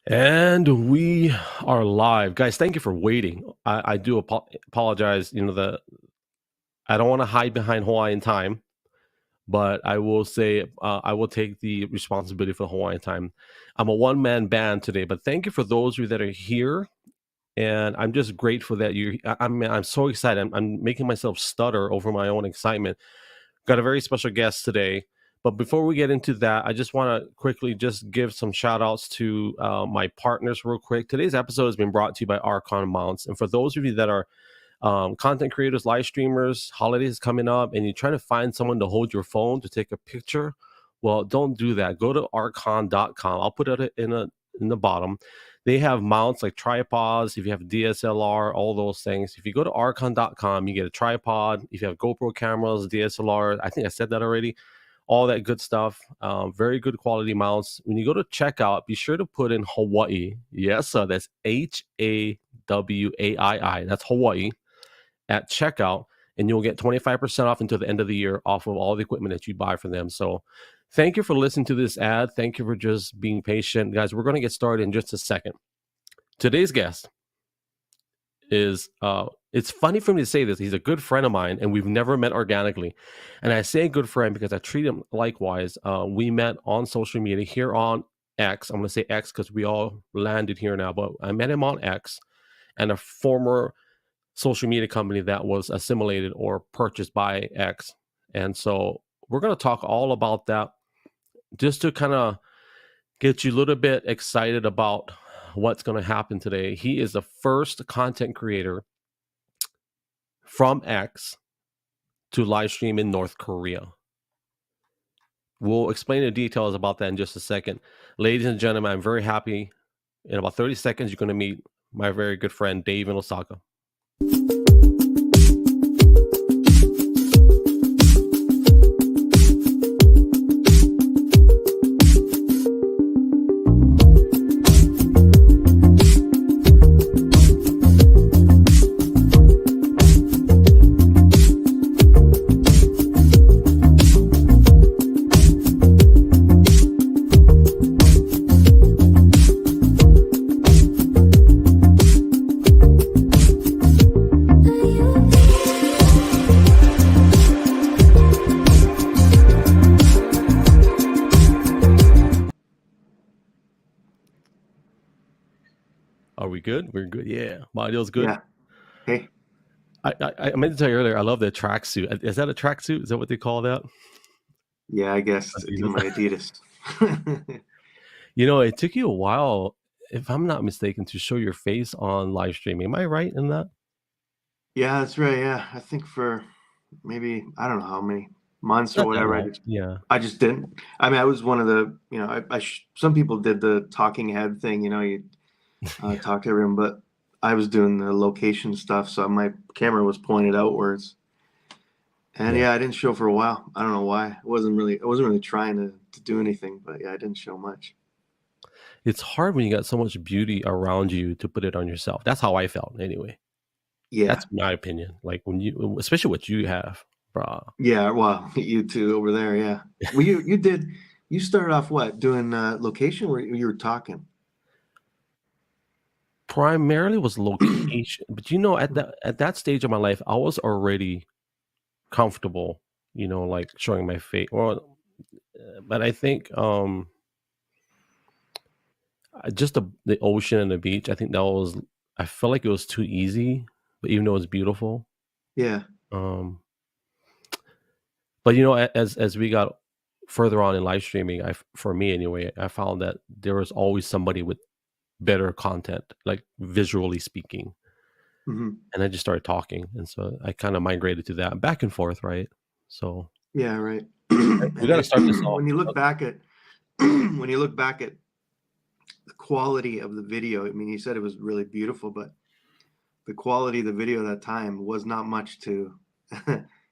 And we are live, guys. Thank you for waiting. I do apologize. I don't want to hide behind Hawaiian time, but I will say I will take the responsibility for Hawaiian time. I'm a one-man band today, but thank you for those of you that are here, and I'm just grateful that you. I'm so excited. I'm making myself stutter over my own excitement. Got a very special guest today. But before we get into that, I just want to quickly just give some shout outs to my partners real quick. Today's episode has been brought to you by Archon Mounts. And for those of you that are content creators, live streamers, holidays coming up, and you're trying to find someone to hold your phone to take a picture, well, don't do that. Go to archon.com. I'll put it in the bottom. They have mounts like tripods, if you have DSLR, all those things. If you go to archon.com, you get a tripod. If you have GoPro cameras, DSLR, I think I said that already, all that good stuff. Very good quality mounts. When you go to checkout, be sure to put in Hawaii. Yes, so that's Hawaii. That's Hawaii at checkout, and you'll get 25% off until the end of the year off of all the equipment that you buy from them. So thank you for listening to this ad. Thank you for just being patient. Guys, we're going to get started in just a second. Today's guest is, it's funny for me to say this. He's a good friend of mine, and we've never met organically. And I say good friend because I treat him likewise. We met on social media here on X. I'm going to say X because we all landed here now, but I met him on X, and a former social media company that was assimilated or purchased by X. And so we're going to talk all about that just to kind of get you a little bit excited about what's going to happen today. He is the first content creator from X to live stream in North Korea. We'll explain the details about that in just a second. Ladies and gentlemen, I'm very happy. In about 30 seconds, you're going to meet my very good friend, Dave in Osaka. Are we good? We're good. Yeah. My audio's good. Yeah. Hey. I meant to tell you earlier, I love the tracksuit. Is that a tracksuit? Is that what they call that? Yeah, I guess. My Adidas. It took you a while, if I'm not mistaken, to show your face on live streaming. Am I right in that? Yeah, that's right. Yeah. I think for maybe, I don't know how many months or whatever. I just didn't. I mean, I was one of the, some people did the talking head thing, you talk to everyone, but I was doing the location stuff. So my camera was pointed outwards. And I didn't show for a while. I don't know why. I wasn't really trying to do anything, but yeah, I didn't show much. It's hard when you got so much beauty around you to put it on yourself. That's how I felt anyway. Yeah. That's my opinion. Like when especially what you have, bro. Yeah, well, you two over there, yeah. Well, you started off what, doing location where you were talking? Primarily was location, but at that stage of my life, I was already comfortable, like showing my face. But I think just the ocean and the beach, I think I felt like it was too easy, but even though it's beautiful. Yeah. But as we got further on in live streaming, for me anyway, I found that there was always somebody with better content, like visually speaking. Mm-hmm. And I just started talking, and so I kind of migrated to that, back and forth, right? So yeah, right. We got to start this off. When you look back at the quality of the video, I mean, you said it was really beautiful, but the quality of the video at that time was not much to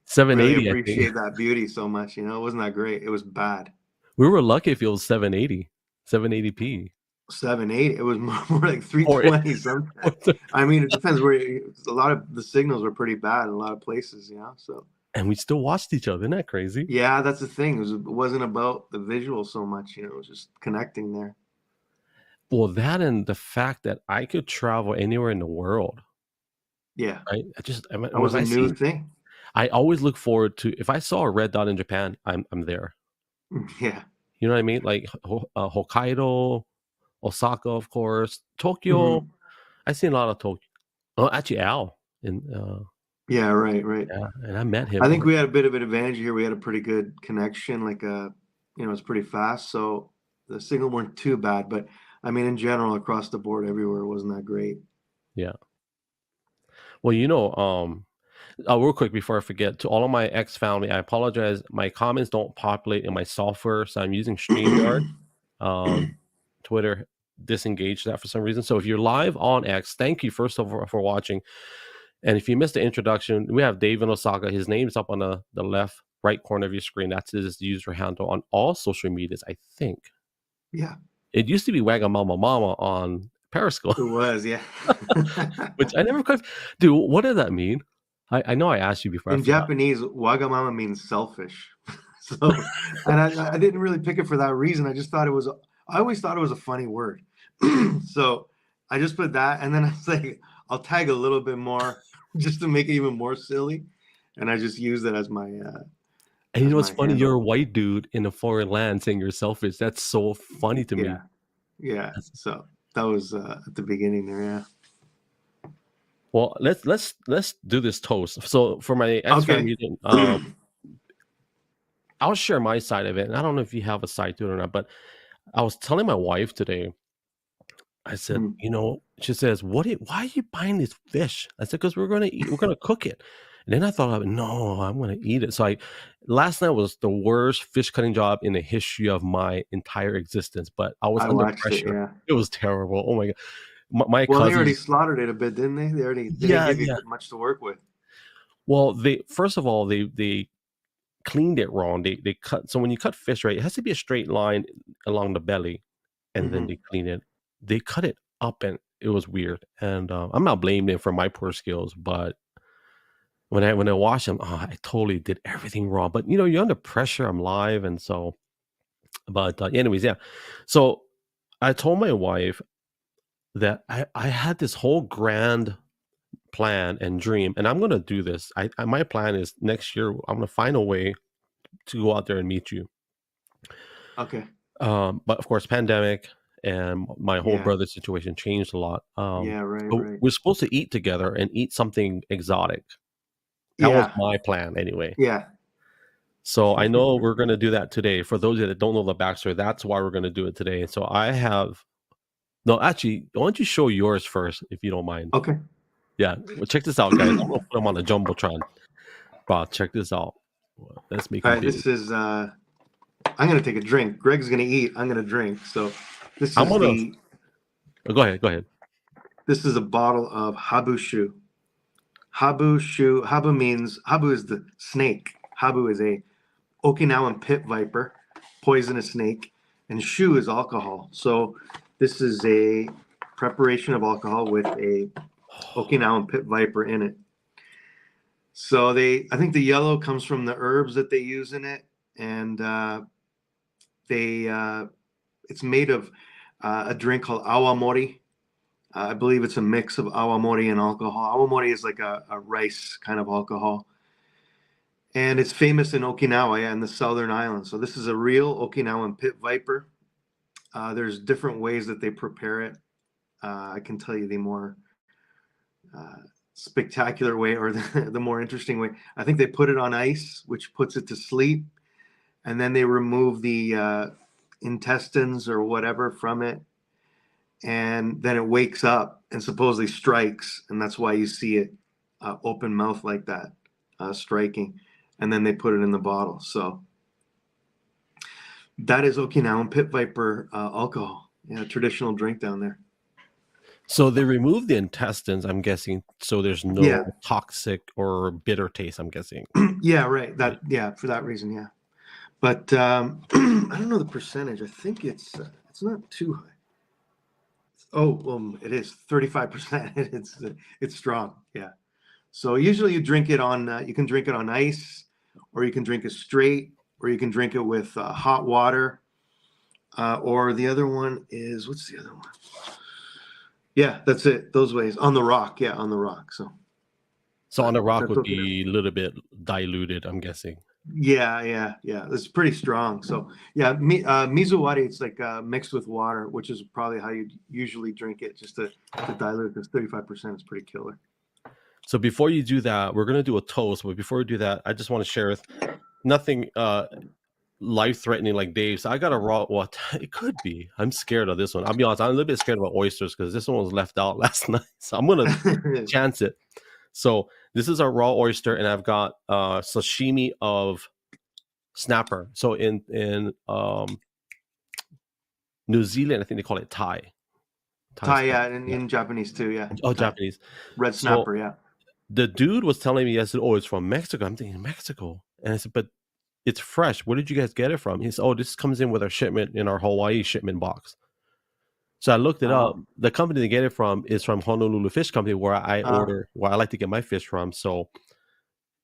780. Really appreciate that beauty so much. It wasn't that great. It was bad. We were lucky if it was 780p. 780. It was more like 320 sometimes. I mean, it depends where. A lot of the signals were pretty bad in a lot of places, So. And we still watched each other. Isn't that crazy? Yeah, that's the thing. It wasn't about the visual so much. It was just connecting there. Well, that and the fact that I could travel anywhere in the world. Yeah. Right? That was a new thing. I always look forward to, if I saw a red dot in Japan, I'm there. Yeah. You know what I mean? Like Hokkaido, Osaka, of course, Tokyo. Mhm. I've seen a lot of Tokyo. Oh, actually, Al in Yeah, right. yeah, and I met him. I think we had a bit of an advantage here. We had a pretty good connection, like it's pretty fast, so the signal weren't too bad. But I mean, in general, across the board, everywhere it wasn't that great. Yeah. Well, real quick before I forget, to all of my ex family, I apologize. My comments don't populate in my software, so I'm using StreamYard. Twitter disengaged that for some reason. So if you're live on X, thank you first of all for watching. And if you missed the introduction, we have Dave in Osaka. His name's up on the left right corner of your screen. That's his user handle on all social medias, I think. Yeah. It used to be Wagamama Mama on Periscope. It was, yeah. Which I never quite. Dude, what did that mean? I know I asked you before. In Japanese, Wagamama means selfish. So, and I didn't really pick it for that reason. I always thought it was a funny word. So I just put that, and then I was like, I'll tag a little bit more just to make it even more silly. And I just used it as my and you know what's funny? handle. You're a white dude in a foreign land saying you're selfish. That's so funny to me. Yeah. So that was at the beginning there, yeah. Well, let's do this toast. So for my ex-family, I'll share my side of it. And I don't know if you have a side to it or not, but I was telling my wife today, I said, she says, why are you buying this fish? I said, because we're going to cook it. And then I thought, no, I'm going to eat it. So last night was the worst fish cutting job in the history of my entire existence, but I was under pressure. It was terrible. Oh my God. My cousins, they already slaughtered it a bit, didn't they? They didn't give you much to work with. Well, first of all, they cleaned it wrong. They cut. So when you cut fish, right, it has to be a straight line along the belly, and then they clean it. They cut it up, and it was weird. And I'm not blaming them for my poor skills, but when I wash them, I totally did everything wrong. But you're under pressure. I'm live, and so. But anyways, yeah. So I told my wife that I had this whole grand plan and dream, and I'm going to do this. My plan is next year I'm going to find a way to go out there and meet you. Okay. But of course, pandemic and my whole brother situation changed a lot. Right. We're supposed to eat together and eat something exotic. That was my plan anyway. Yeah. So I know we're going to do that today. For those that don't know the backstory, that's why we're going to do it today. So actually, why don't you show yours first, if you don't mind? Okay. Yeah. Well, check this out, guys. I'm going to put them on the Jumbotron. Wow, check this out. Let's make. All right, this is. I'm going to take a drink. Greg's going to eat. I'm going to drink. So this is Go ahead. This is a bottle of habushu. Habu is the snake. Habu is a Okinawan pit viper, poisonous snake, and shu is alcohol. So this is a preparation of alcohol with a Okinawan pit viper in it. So I think the yellow comes from the herbs that they use in it, and it's made of a drink called awamori. I believe it's a mix of awamori and alcohol. Awamori is like a rice kind of alcohol. And it's famous in Okinawa, in the southern islands. So this is a real Okinawan pit viper. There's different ways that they prepare it. I can tell you the more spectacular way, or the more interesting way. I think they put it on ice, which puts it to sleep. And then they remove the intestines or whatever from it. And then it wakes up and supposedly strikes. And that's why you see it open mouth like that, striking. And then they put it in the bottle. So that is Okinawan pit viper alcohol. Yeah, traditional drink down there. So they remove the intestines, I'm guessing, so there's no toxic or bitter taste, I'm guessing. Yeah, right. For that reason, yeah. But I don't know the percentage. I think it's not too high. Oh, it is 35%. It's strong. Yeah. So usually you drink it on. You can drink it on ice, or you can drink it straight, or you can drink it with hot water. Or the other one is, what's the other one? Yeah, that's it. Those ways on the rock. Yeah, on the rock. So on the rock would okay. be a little bit diluted, I'm guessing. Yeah. It's pretty strong. So yeah, mizuwari, it's like mixed with water, which is probably how you usually drink it, just to dilute, because 35% is pretty killer. So before you do that, we're gonna do a toast. But before we do that, I just want to share with nothing life-threatening like Dave. So I got a raw. What it could be. I'm scared of this one. I'll be honest. I'm a little bit scared about oysters because this one was left out last night. So I'm gonna chance it. So this is our raw oyster, and I've got sashimi of snapper. So in New Zealand, I think they call it Thai. Thai, yeah, in Japanese too, yeah. Oh, Thai. Japanese. Red snapper, yeah. The dude was telling me, I said, oh, it's from Mexico. I'm thinking Mexico. And I said, but it's fresh. Where did you guys get it from? He said, oh, this comes in with our shipment in our Hawaii shipment box. So I looked it up. The company they get it from is from Honolulu Fish Company, where I order, where I like to get my fish from. So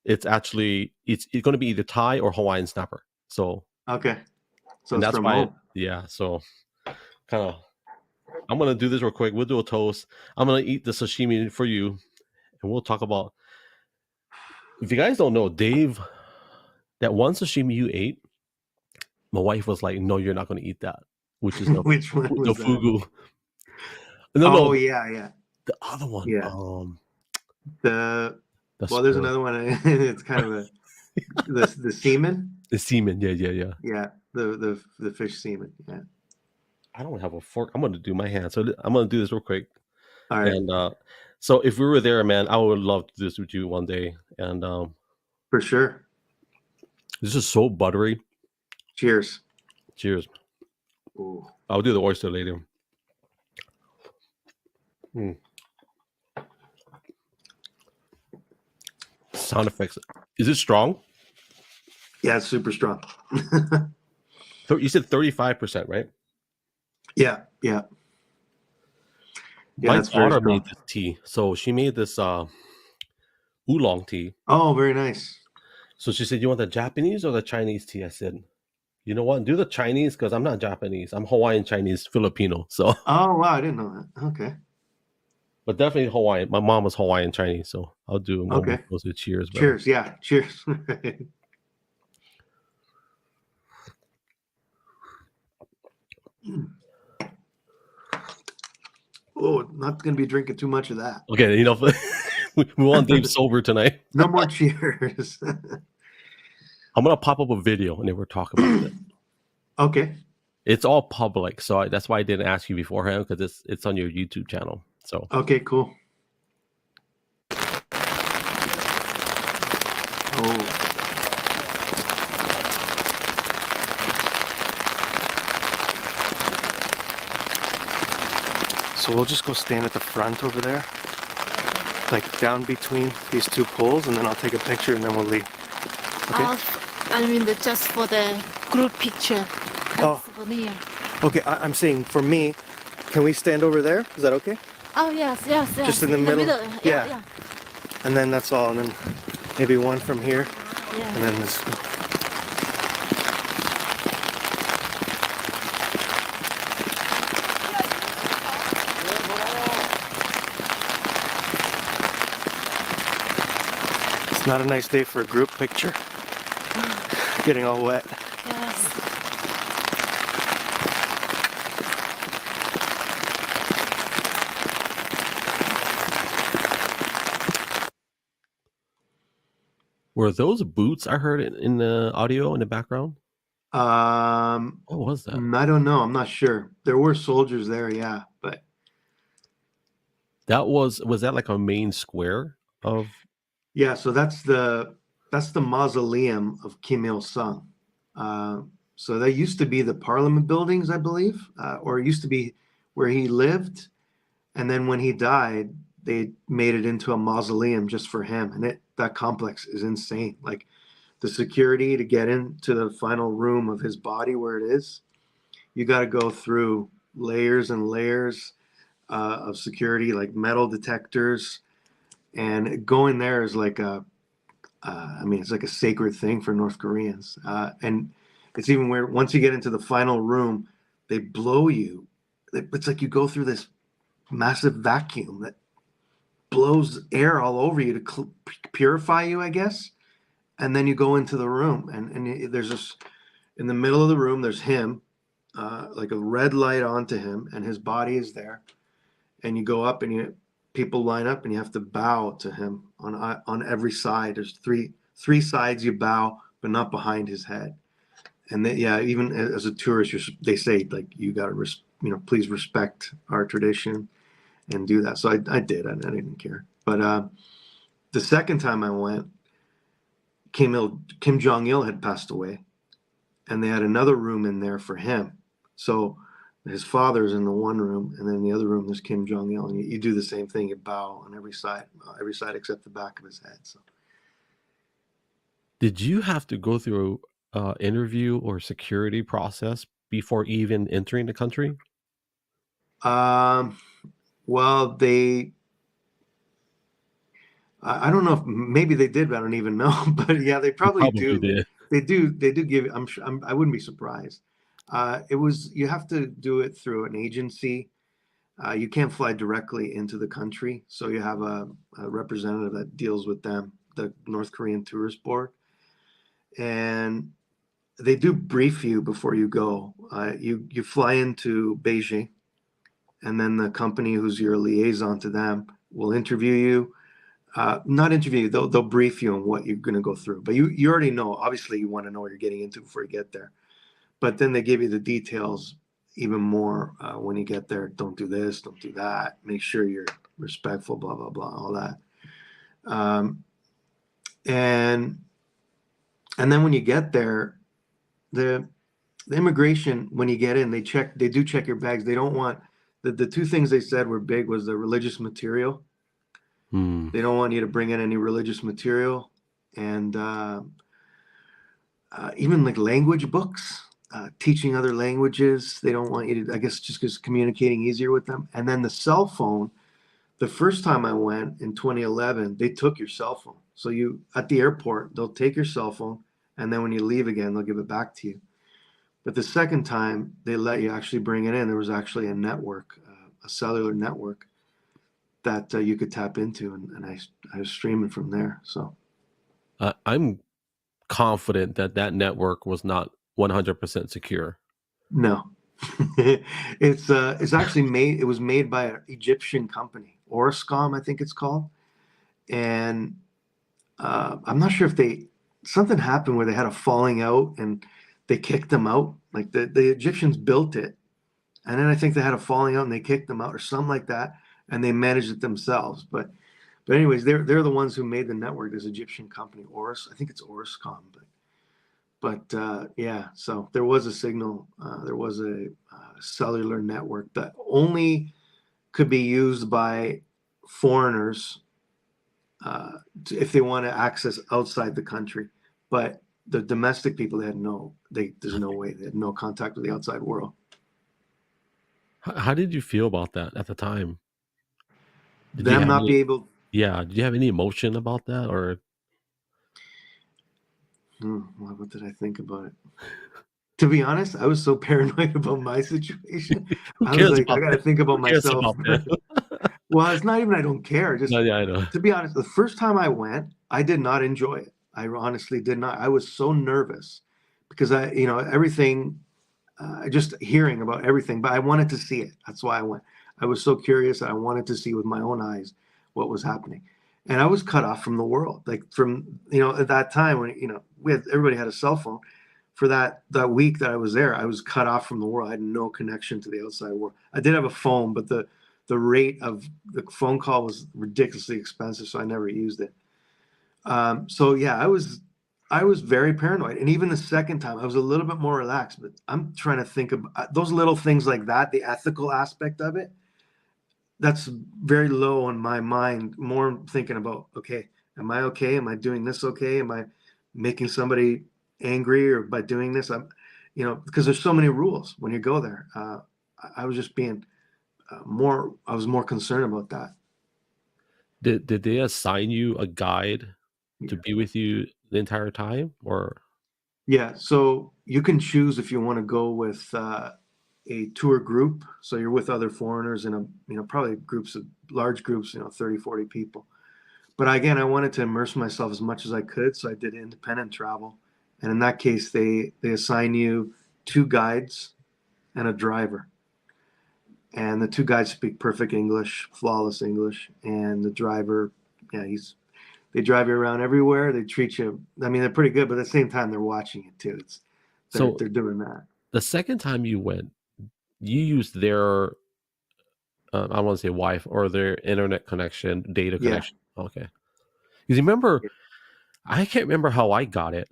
it's actually, it's going to be either Thai or Hawaiian snapper. So okay. So and that's why, yeah. So kind of, I'm going to do this real quick. We'll do a toast. I'm going to eat the sashimi for you. And we'll talk about, if you guys don't know, Dave, that one sashimi you ate, my wife was like, no, you're not going to eat that, which is the, which one was the fugu. No, yeah. The other one. Yeah. Well, there's another one. It's kind of the semen. The semen, yeah. Yeah, the fish semen, yeah. I don't have a fork. I'm going to do my hand. So I'm going to do this real quick. All right. And so if we were there, man, I would love to do this with you one day. And for sure. This is so buttery. Cheers. Cheers. Ooh. I'll do the oyster later. Sound effects. Is it strong? Yeah, it's super strong. You said 35%, right? Yeah. My daughter made this tea. So she made this oolong tea. Oh, very nice. So she said, you want the Japanese or the Chinese tea? I said, you know what? Do the Chinese, because I'm not Japanese. I'm Hawaiian, Chinese, Filipino. So. Oh, wow. I didn't know that. Okay. But definitely Hawaiian. My mom was Hawaiian, Chinese. So I'll do them. Okay. Cheers. Bro. Cheers. Yeah. Cheers. Oh, not going to be drinking too much of that. Okay, you know, we want Dave sober tonight. No more cheers. I'm going to pop up a video and then we'll talk about it. Okay. It's all public, so that's why I didn't ask you beforehand, because it's on your YouTube channel. So okay, cool. Oh. So we'll just go stand at the front over there, like down between these two poles, and then I'll take a picture and then we'll leave. Okay? I mean, just for the group picture. Souvenir. Okay, I'm saying for me, can we stand over there? Is that okay? Oh, yes. Just in the middle? Yeah. And then that's all, and then maybe one from here, and then this. It's not a nice day for a group picture. Getting all wet. Yes. Were those boots I heard in the audio in the background? What was that? I don't know. I'm not sure. There were soldiers there, yeah, but that was that like a main square of? Yeah, so that's the mausoleum of Kim Il-sung. So that used to be the Parliament buildings, I believe, or it used to be where he lived, and then when he died, they made it into a mausoleum just for him, and that complex is insane. Like the security to get into the final room of his body where it is, you got to go through layers and layers of security, like metal detectors, and going there is like it's like a sacred thing for North Koreans, and it's even where once you get into the final room, they blow you. It's like you go through this massive vacuum that blows air all over you to purify you, I guess. And then you go into the room, and there's this in the middle of the room. There's him, like a red light onto him, and his body is there. And you go up, and people line up, and you have to bow to him on every side. There's three sides you bow, but not behind his head. And even as a tourist, they say like you got to please respect our tradition and do that. So I did. I didn't care. But the second time I went, Kim Jong-il had passed away, and they had another room in there for him. So his father's in the one room, and then in the other room there's Kim Jong-il, and you do the same thing. You bow on every side except the back of his head. So, did you have to go through an interview or security process before even entering the country? Well, I don't know if maybe they did, but I don't even know. But yeah, they probably do. Did. They do give. I'm sure. I wouldn't be surprised. You have to do it through an agency. You can't fly directly into the country, so you have a representative that deals with them, the North Korean Tourist Board, and they do brief you before you go. You fly into Beijing, and then the company who's your liaison to them will interview you. Not interview you, they'll brief you on what you're going to go through. But you already know. Obviously, you want to know what you're getting into before you get there. But then they give you the details even more when you get there. Don't do this, don't do that. Make sure you're respectful, blah, blah, blah, all that. And then when you get there, the immigration, when you get in, they do check your bags. They don't want, the two things they said were big was the religious material. They don't want you to bring in any religious material, and even like language books, teaching other languages. They don't want you to, I guess, just because communicating easier with them. And then the cell phone. The first time I went in 2011, they took your cell phone. So at the airport, they'll take your cell phone, and then when you leave again, they'll give it back to you. But the second time, they let you actually bring it in. There was actually a network, a cellular network that you could tap into, and I was streaming from there. So I'm confident that network was not 100% secure. No, it's actually made. It was made by an Egyptian company, Orascom, I think it's called. And I'm not sure if something happened where they had a falling out and they kicked them out. Like the Egyptians built it, and then I think they had a falling out and they kicked them out or something like that. And they managed it themselves. But anyways, they're the ones who made the network. This Egyptian company, I think it's Orascom. But yeah, so there was a signal. There was a cellular network that only could be used by foreigners if they want to access outside the country. But the domestic people, there's no way. They had no contact with the outside world. How did you feel about that at the time? Them not be able. Yeah. Did you have any emotion about that, or? What did I think about it? To be honest, I was so paranoid about my situation. I was like, I got to think about myself. Well, it's not even I don't care. Just yeah, I know. To be honest, the first time I went, I did not enjoy it. I honestly did not. I was so nervous because everything, just hearing about everything, but I wanted to see it. That's why I went. I was so curious. I wanted to see with my own eyes what was happening. And I was cut off from the world. Like from, at that time when, everybody had a cell phone. For that week that I was there, I was cut off from the world. I had no connection to the outside world. I did have a phone, but the rate of the phone call was ridiculously expensive, so I never used it. So yeah, I was very paranoid. And even the second time, I was a little bit more relaxed. But I'm trying to think of those little things like that, the ethical aspect of it. That's very low on my mind. More thinking about, okay, am I okay? Am I doing this okay? Am I making somebody angry or by doing this? Because there's so many rules when you go there. I was just being I was more concerned about that. Did they assign you a guide to be with you the entire time, or? Yeah, so you can choose if you want to go with a tour group. So you're with other foreigners in probably large groups, 30, 40 people. But again, I wanted to immerse myself as much as I could. So I did independent travel. And in that case, they assign you 2 guides and a driver. And the 2 guides speak perfect English, flawless English. And the driver, they drive you around everywhere. They treat you, they're pretty good, but at the same time, they're watching it too. They're doing that. The second time you went, you used their, I don't want to say Wi-Fi, or their internet connection, data connection. Yeah. Okay. Because you remember, I can't remember how I got it,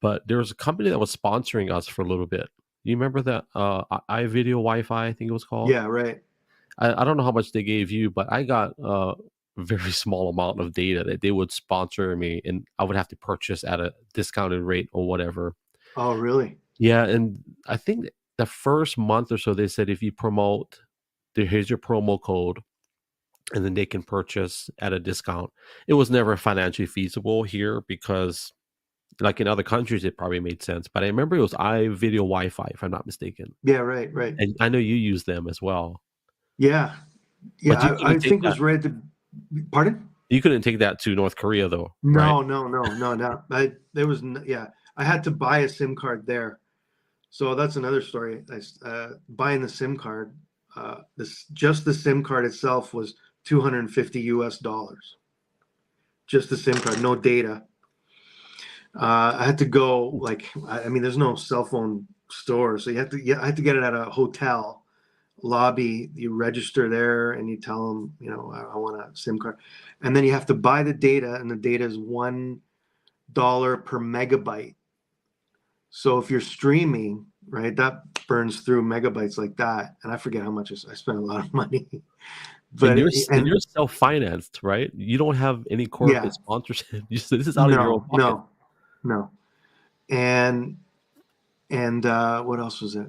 but there was a company that was sponsoring us for a little bit. You remember that iVideo Wi-Fi, I think it was called? Yeah, right. I don't know how much they gave you, but I got a very small amount of data that they would sponsor me, and I would have to purchase at a discounted rate or whatever. Oh, really? Yeah, and I think the first month or so, they said if you promote, here's your promo code, and then they can purchase at a discount. It was never financially feasible here because, like in other countries, it probably made sense. But I remember it was iVideo Wi-Fi, if I'm not mistaken. Yeah, right. And I know you use them as well. Yeah. I think it was right at the. Pardon? You couldn't take that to North Korea, though. No, right? No. I had to buy a SIM card there. So that's another story. Buying the SIM card, just the SIM card itself was $250. Just the SIM card, no data. I had to go there's no cell phone store, so I had to get it at a hotel lobby. You register there and you tell them, I want a SIM card, and then you have to buy the data, and the data is $1 per megabyte. So if you're streaming, right, that burns through megabytes like that. And I forget how much I spent a lot of money. But you're self-financed, right? You don't have any corporate sponsorship. This is out of your own pocket. No. And what else was it?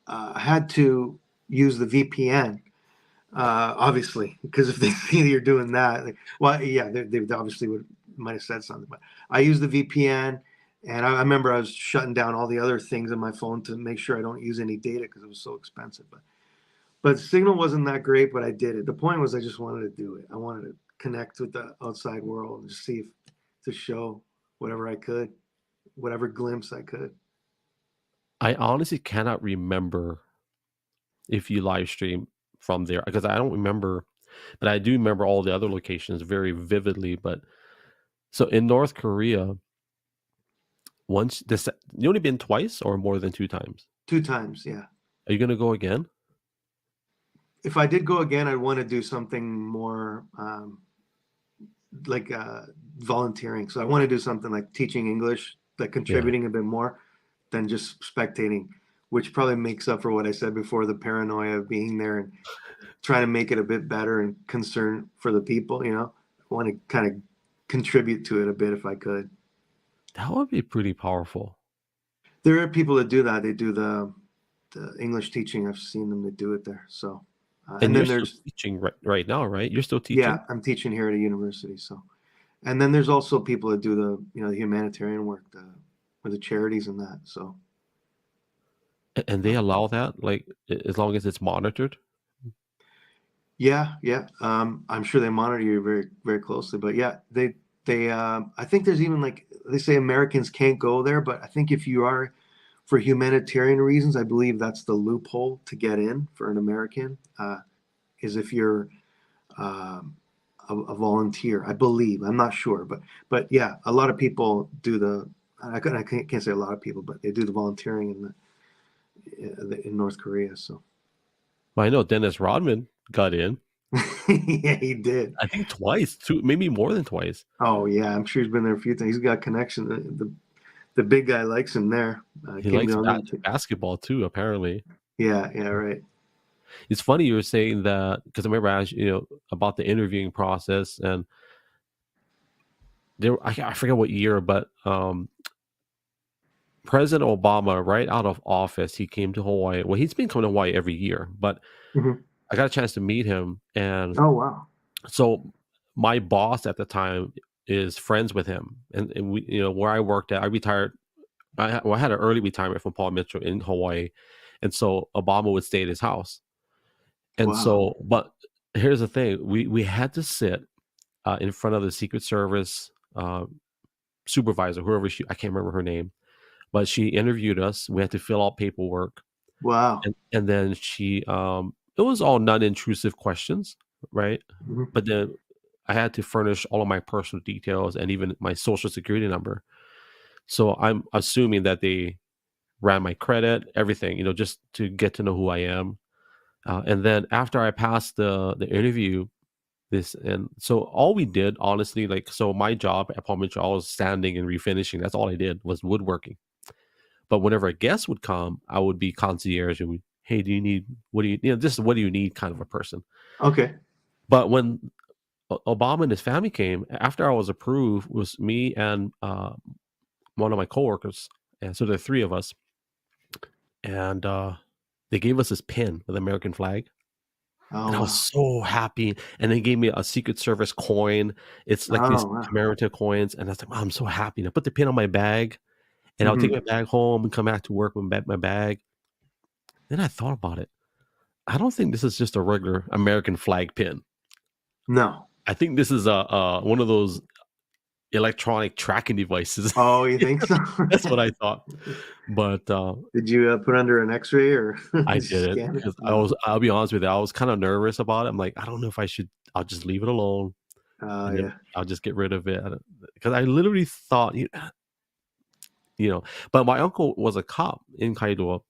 I had to use the VPN, obviously, because if they see that you're doing that, they obviously might have said something. But I used the VPN. And I remember I was shutting down all the other things on my phone to make sure I don't use any data because it was so expensive. But signal wasn't that great, but I did it. The point was I just wanted to do it. I wanted to connect with the outside world and just to show whatever I could, whatever glimpse I could. I honestly cannot remember if you live stream from there, because I don't remember, but I do remember all the other locations very vividly. But so in North Korea, you only been twice or more than 2 times? 2 times, yeah. Are you going to go again? If I did go again, I'd want to do something more volunteering. So I want to do something like teaching English, like contributing a bit more than just spectating, which probably makes up for what I said before, the paranoia of being there and trying to make it a bit better and concern for the people. I want to kind of contribute to it a bit if I could. That would be pretty powerful. There are people that do that. They do the English teaching. I've seen them that do it there. So, and then there's teaching right now, right? You're still teaching? Yeah, I'm teaching here at a university. So, and then there's also people that do the humanitarian work, with the charities and that. So, and they allow that, like, as long as it's monitored. Yeah. I'm sure they monitor you very, very closely. But yeah, they I think there's even they say Americans can't go there, but I think if you are for humanitarian reasons, I believe that's the loophole to get in for an American, is if you're a volunteer, I believe. I'm not sure, but yeah, a lot of people do I can't say a lot of people, but they do the volunteering in North Korea. So, well, I know Dennis Rodman got in. Yeah, he did. I think twice, maybe more than twice. Oh yeah, I'm sure he's been there a few times. He's got connection. The big guy likes him there. He likes basketball too, apparently. Yeah, right. It's funny you were saying that, because I remember I asked about the interviewing process, and I forget what year, but President Obama, right out of office, he came to Hawaii. Well, he's been coming to Hawaii every year, but I got a chance to meet him, and oh wow! So my boss at the time is friends with him, and we, where I worked at, I retired. I had an early retirement from Paul Mitchell in Hawaii, And so Obama would stay at his house. And so, but here's the thing: we had to sit in front of the Secret Service supervisor, whoever I can't remember her name, but she interviewed us. We had to fill out paperwork. Wow. And then she, it was all non-intrusive questions, right? Mm-hmm. But then I had to furnish all of my personal details and even my social security number. So I'm assuming that they ran my credit, everything, just to get to know who I am. And then after I passed the interview, and so all we did, honestly, so my job at Palm Beach, I was standing and refinishing. That's all I did was woodworking. But whenever a guest would come, I would be concierge and hey, do you need, what do you this is what do you need kind of a person. Okay. But when Obama and his family came, after I was approved, it was me and one of my coworkers. And so there are three of us. And they gave us this pin with the American flag. Oh, and I was so happy. And they gave me a Secret Service coin. It's like these commemorative coins. And I was like, I'm so happy. And I put the pin on my bag. And I'll take my bag home and come back to work with my bag. Then I thought about it. I don't think this is just a regular American flag pin. No. I think this is one of those electronic tracking devices. Oh, you think so? That's what I thought. But did you put under an X-ray or? I did it because I'll be honest with you, I was kind of nervous about it. I'm like, I don't know if I should. I'll just leave it alone. I'll just get rid of it because I literally thought, But my uncle was a cop in Kailua,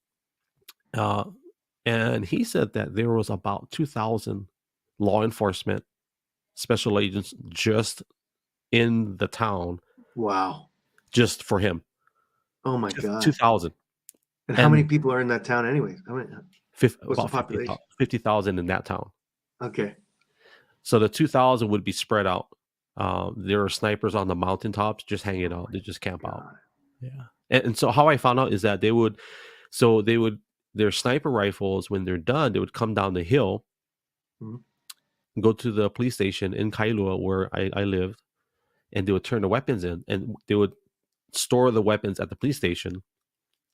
and he said that there was about 2,000 law enforcement special agents just in the town. Wow. Just for him. Oh my God. 2,000. And how many people are in that town anyways? About 50,000 in that town. Okay. So the 2,000 would be spread out. There are snipers on the mountaintops just hanging out. They just camp out. Yeah. And so how I found out is that their sniper rifles, when they're done, they would come down the hill, go to the police station in Kailua where I lived, and they would turn the weapons in, and they would store the weapons at the police station.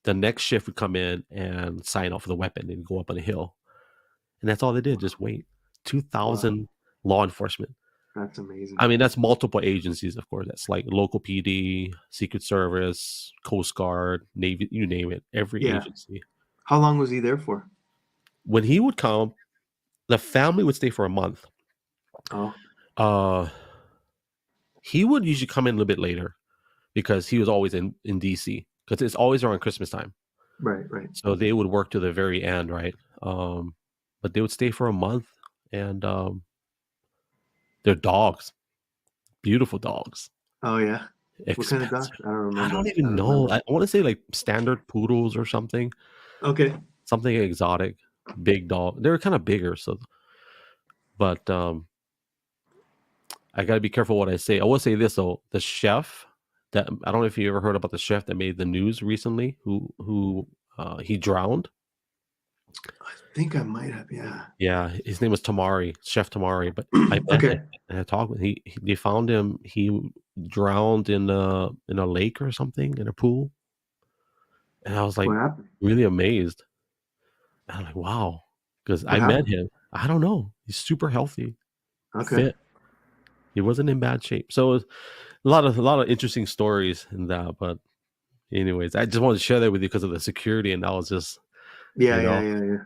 The next shift would come in and sign off the weapon and go up on the hill. And that's all they did, just wait. 2,000 law enforcement. That's amazing. I mean, that's multiple agencies, of course. That's like local PD, Secret Service, Coast Guard, Navy, you name it, every agency. How long was he there for? When he would come, the family would stay for a month. Oh. He would usually come in a little bit later because he was always in DC because it's always around Christmas time. Right. So they would work to the very end, right? But they would stay for a month, and their dogs, beautiful dogs. Oh yeah. What kind of dogs? I don't remember. I don't even know. I want to say like standard poodles or something. Okay. Something exotic, big dog. They're kind of bigger, but I got to be careful what I say. I will say this though: the chef that I don't know if you ever heard about the chef that made the news recently, who he drowned. I think I might have. Yeah. Yeah, his name was Tamari, Chef Tamari. But I met him and I talked with him. They found him. He drowned in a lake or something, in a pool. And I was like really amazed. And I'm like, wow, because I met him. I don't know. He's super healthy, fit. He wasn't in bad shape. So a lot of interesting stories in that. But anyways, I just wanted to share that with you because of the security, and that was just yeah.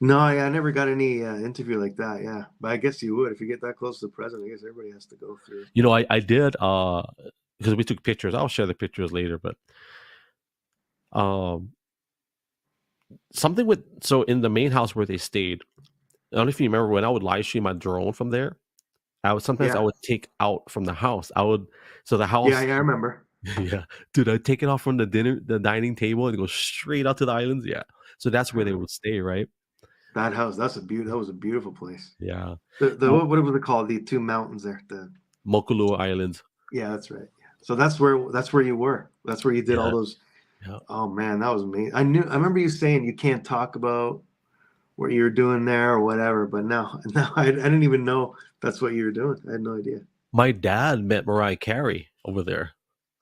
No, I never got any interview like that. Yeah, but I guess you would if you get that close to the president. I guess everybody has to go through. I did because we took pictures. I'll share the pictures later, but something so in the main house where they stayed. I don't know if you remember when I would live stream my drone from there. I would take out from the house. So the house. Yeah, I remember. Yeah, dude, I'd take it off from the dining table and go straight out to the islands. Yeah, so that's where they would stay, right? That house, that was a beautiful place. Yeah. What was it called? The two mountains there, the Mokulua Islands. Yeah, that's right. So that's where you were. That's where you did all those. Yeah. Oh man, that was amazing. I remember you saying you can't talk about what you were doing there or whatever, but now I didn't even know that's what you were doing. I had no idea. My dad met Mariah Carey over there.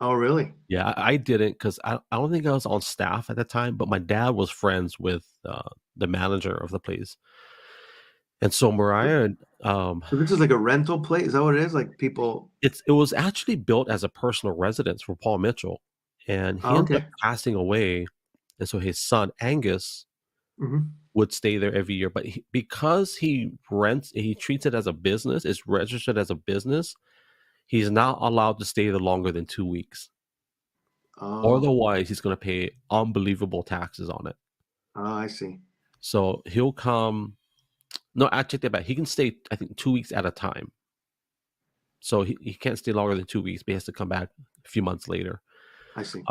Oh, really? Yeah, I didn't because I don't think I was on staff at the time, but my dad was friends with the manager of the place. And so Mariah, So this is like a rental place? Is that what it is? Like people... it was actually built as a personal residence for Paul Mitchell, and he Oh, ended up okay. passing away, and so his son Angus would stay there every year. But because he treats it as a business, it's registered as a business. He's not allowed to stay there longer than 2 weeks. Oh. Otherwise, he's going to pay unbelievable taxes on it. Oh, I see. So he'll come. No, I take that back. He can stay, I think, 2 weeks at a time. So he can't stay longer than 2 weeks, but he has to come back a few months later. I see.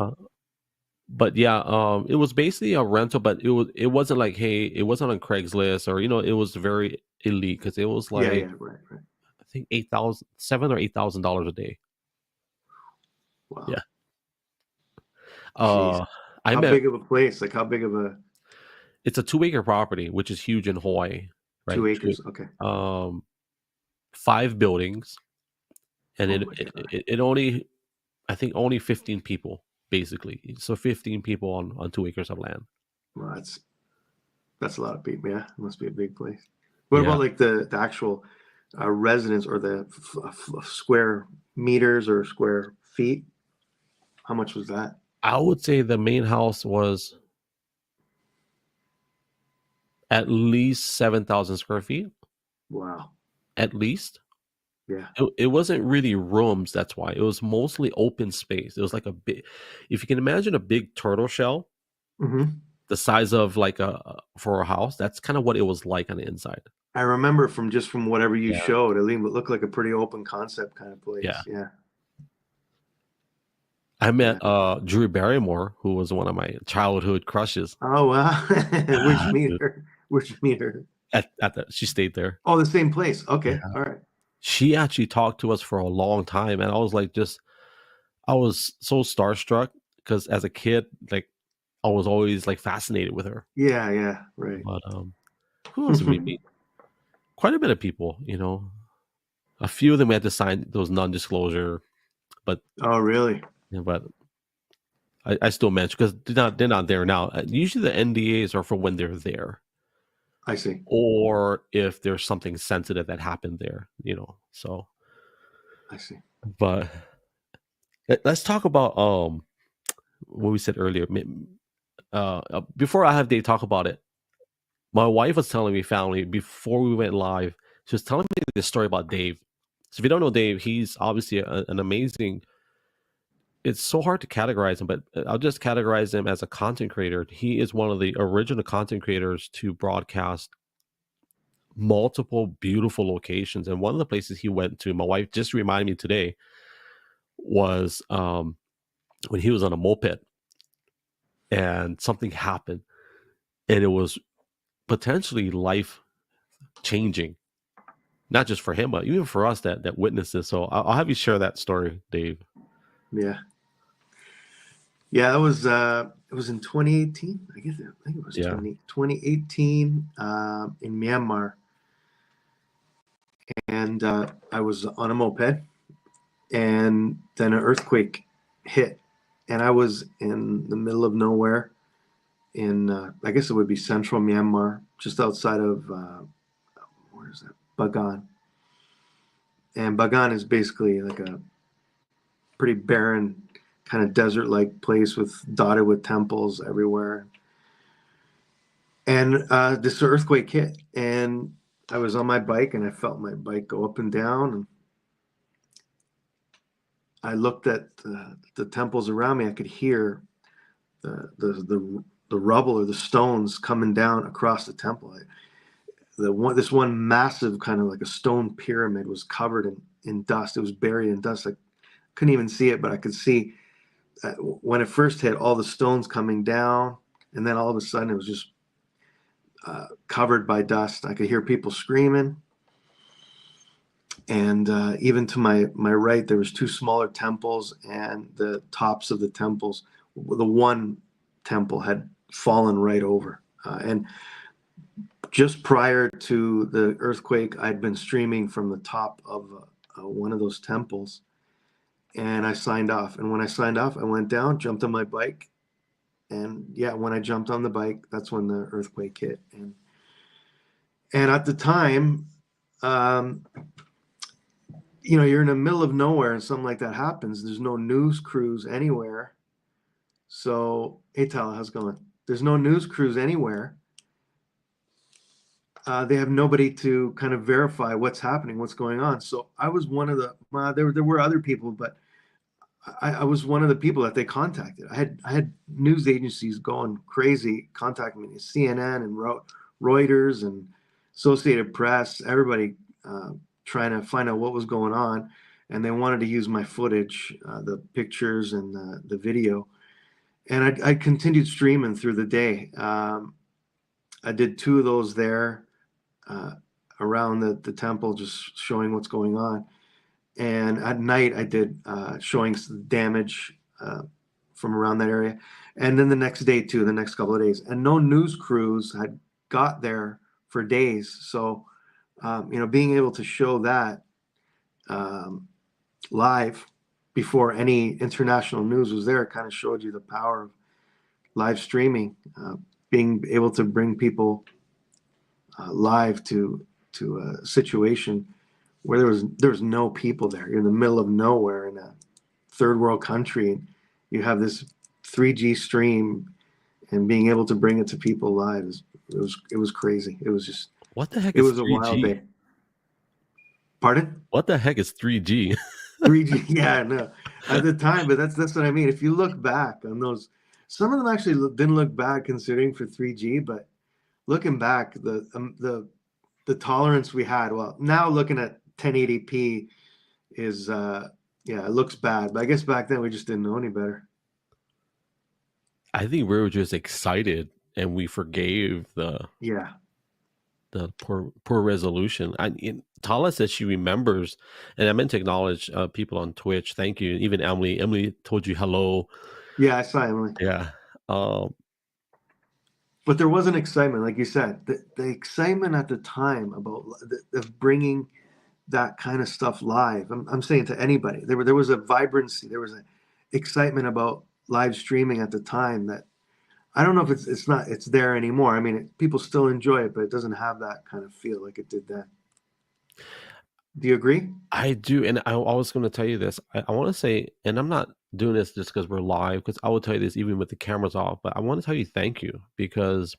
But yeah, it was basically a rental, but it wasn't like, hey, it wasn't on Craigslist or it was very elite because it was like right. I think $7,000 or $8,000 a day. Wow. Yeah. Jeez. How big of a place? Like how big of a... It's a 2-acre property, which is huge in Hawaii, right? 2 acres. Okay. 5 buildings, and Oh it only, I think, only 15 people basically. So 15 people on 2 acres of land. Well, that's a lot of people. Yeah, it must be a big place. What about like the actual residence or the square meters or square feet? How much was that? I would say the main house was at least 7,000 square feet. Wow. At least. Yeah. It wasn't really rooms. That's why it was mostly open space. It was like a big, if you can imagine a big turtle shell, the size of like for a house. That's kind of what it was like on the inside. I remember from whatever you showed, it looked like a pretty open concept kind of place. Yeah. I met Drew Barrymore, who was one of my childhood crushes. Oh wow! Where'd you meet her? Where'd you meet her? She stayed there. Oh, the same place. Okay, all right. She actually talked to us for a long time, and I was like, I was so starstruck because as a kid, like I was always like fascinated with her. Yeah, right. But who else did we meet? Quite a bit of people, A few of them had to sign those non-disclosure, but oh really? Yeah, but I still mention because they're not there now. Usually the NDAs are for when they're there. I see. Or if there's something sensitive that happened there, So I see. But let's talk about what we said earlier. Before I have Dave talk about it, my wife was telling me family before we went live. She was telling me this story about Dave. So if you don't know Dave, he's obviously an amazing. It's so hard to categorize him, but I'll just categorize him as a content creator. He is one of the original content creators to broadcast multiple beautiful locations. And one of the places he went to, my wife just reminded me today, was when he was on a moped and something happened and it was potentially life changing, not just for him, but even for us that witnessed this. So I'll have you share that story, Dave. Yeah, it was in 2018. I think it was 2018 in Myanmar. And I was on a moped, and then an earthquake hit, and I was in the middle of nowhere in I guess it would be central Myanmar, just outside of where is that? Bagan. And Bagan is basically like a pretty barren kind of desert-like place dotted with temples everywhere. And this earthquake hit, and I was on my bike, and I felt my bike go up and down. And I looked at the temples around me. I could hear the rubble or the stones coming down across the temple. This one massive kind of like a stone pyramid was covered in dust. It was buried in dust. I couldn't even see it, but I could see when it first hit, all the stones coming down, and then all of a sudden it was just covered by dust. I could hear people screaming, and even to my right, there was 2 smaller temples, and the tops of the temples, the one temple had fallen right over. And just prior to the earthquake, I'd been streaming from the top of one of those temples, and I signed off. And when I signed off, I went down, jumped on my bike, and yeah, when I jumped on the bike, that's when the earthquake hit. And at the time, you know, you're in the middle of nowhere and something like that happens. There's no news crews anywhere. So, hey, Tala, how's it going? There's no news crews anywhere. They have nobody to kind of verify what's happening, what's going on. So I was one of the, there were other people, but I was one of the people that they contacted. I had news agencies going crazy, contacting me, CNN and Reuters and Associated Press, everybody trying to find out what was going on. And they wanted to use my footage, the pictures and the video. And I continued streaming through the day. I did 2 of those there around the temple, just showing what's going on. And at night, I did showing damage from around that area. And then the next day, too, the next couple of days. And no news crews had got there for days. So, you know, being able to show that live before any international news was there kind of showed you the power of live streaming, being able to bring people live to a situation where there was no people there. You're in the middle of nowhere in a third world country, and you have this 3G stream, and being able to bring it to people live it was crazy. It was just what the heck? It was 3G? A wild day. Pardon? What the heck is 3G? 3G, yeah, no, at the time, but that's what I mean. If you look back on those, some of them actually didn't look bad considering for 3G, but looking back, the tolerance we had. Well, now looking at 1080p is yeah, it looks bad, but I guess back then we just didn't know any better. I think we were just excited and we forgave the poor resolution. Tala says she remembers, and I meant to acknowledge people on Twitch. Thank you. Even Emily. Emily told you hello. Yeah, I saw Emily. Yeah. But there was an excitement, like you said, the excitement at the time about of bringing that kind of stuff live. I'm saying to anybody, there was a vibrancy, there was an excitement about live streaming at the time that I don't know if it's there anymore. I mean, people still enjoy it, but it doesn't have that kind of feel like it did then. Do you agree? I do, and I was going to tell you this. I want to say, and I'm not doing this just because we're live, because I will tell you this even with the cameras off, but I want to tell you thank you, because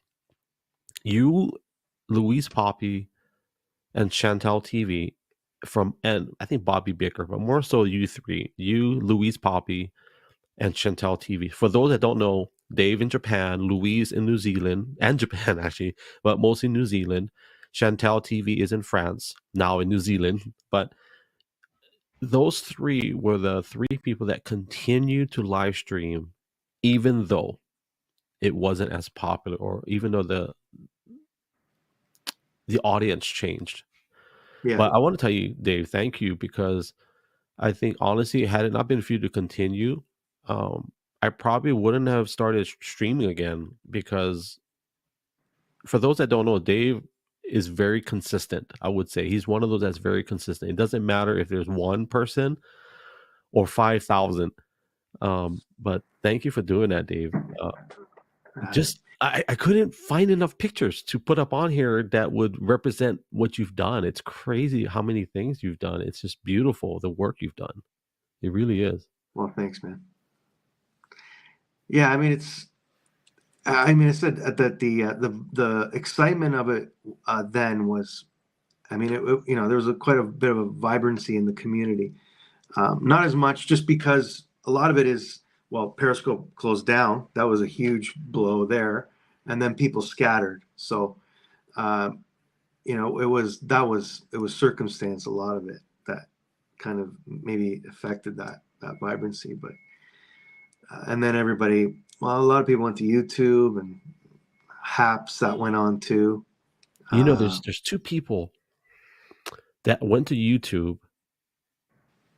you, Louise Poppy, and Chantel TV and I think Bobby Bicker, but more so you 3, you, Louise Poppy, and Chantel TV. For those that don't know, Dave in Japan, Louise in New Zealand, and Japan actually, but mostly New Zealand. Chantel TV is in France, now in New Zealand. But those 3 were the 3 people that continued to live stream, even though it wasn't as popular, or even though the audience changed. Yeah. But I want to tell you, Dave, thank you, because I think honestly, had it not been for you to continue, I probably wouldn't have started streaming again, because for those that don't know, Dave is very consistent. I would say he's one of those that's very consistent. It doesn't matter if there's 1 person or 5,000. But thank you for doing that, Dave. I couldn't find enough pictures to put up on here that would represent what you've done. It's crazy how many things you've done. It's just beautiful, the work you've done. It really is. Well, thanks, man. Yeah, I mean, I said that the excitement of it then was, I mean, you know, there was quite a bit of a vibrancy in the community. Not as much, just because a lot of it is, well, Periscope closed down. That was a huge blow there, and then people scattered. So, you know, it was circumstance, a lot of it, that kind of maybe affected that vibrancy. But and then everybody, well, a lot of people went to YouTube, and Haps that went on too. You know, there's 2 people that went to YouTube.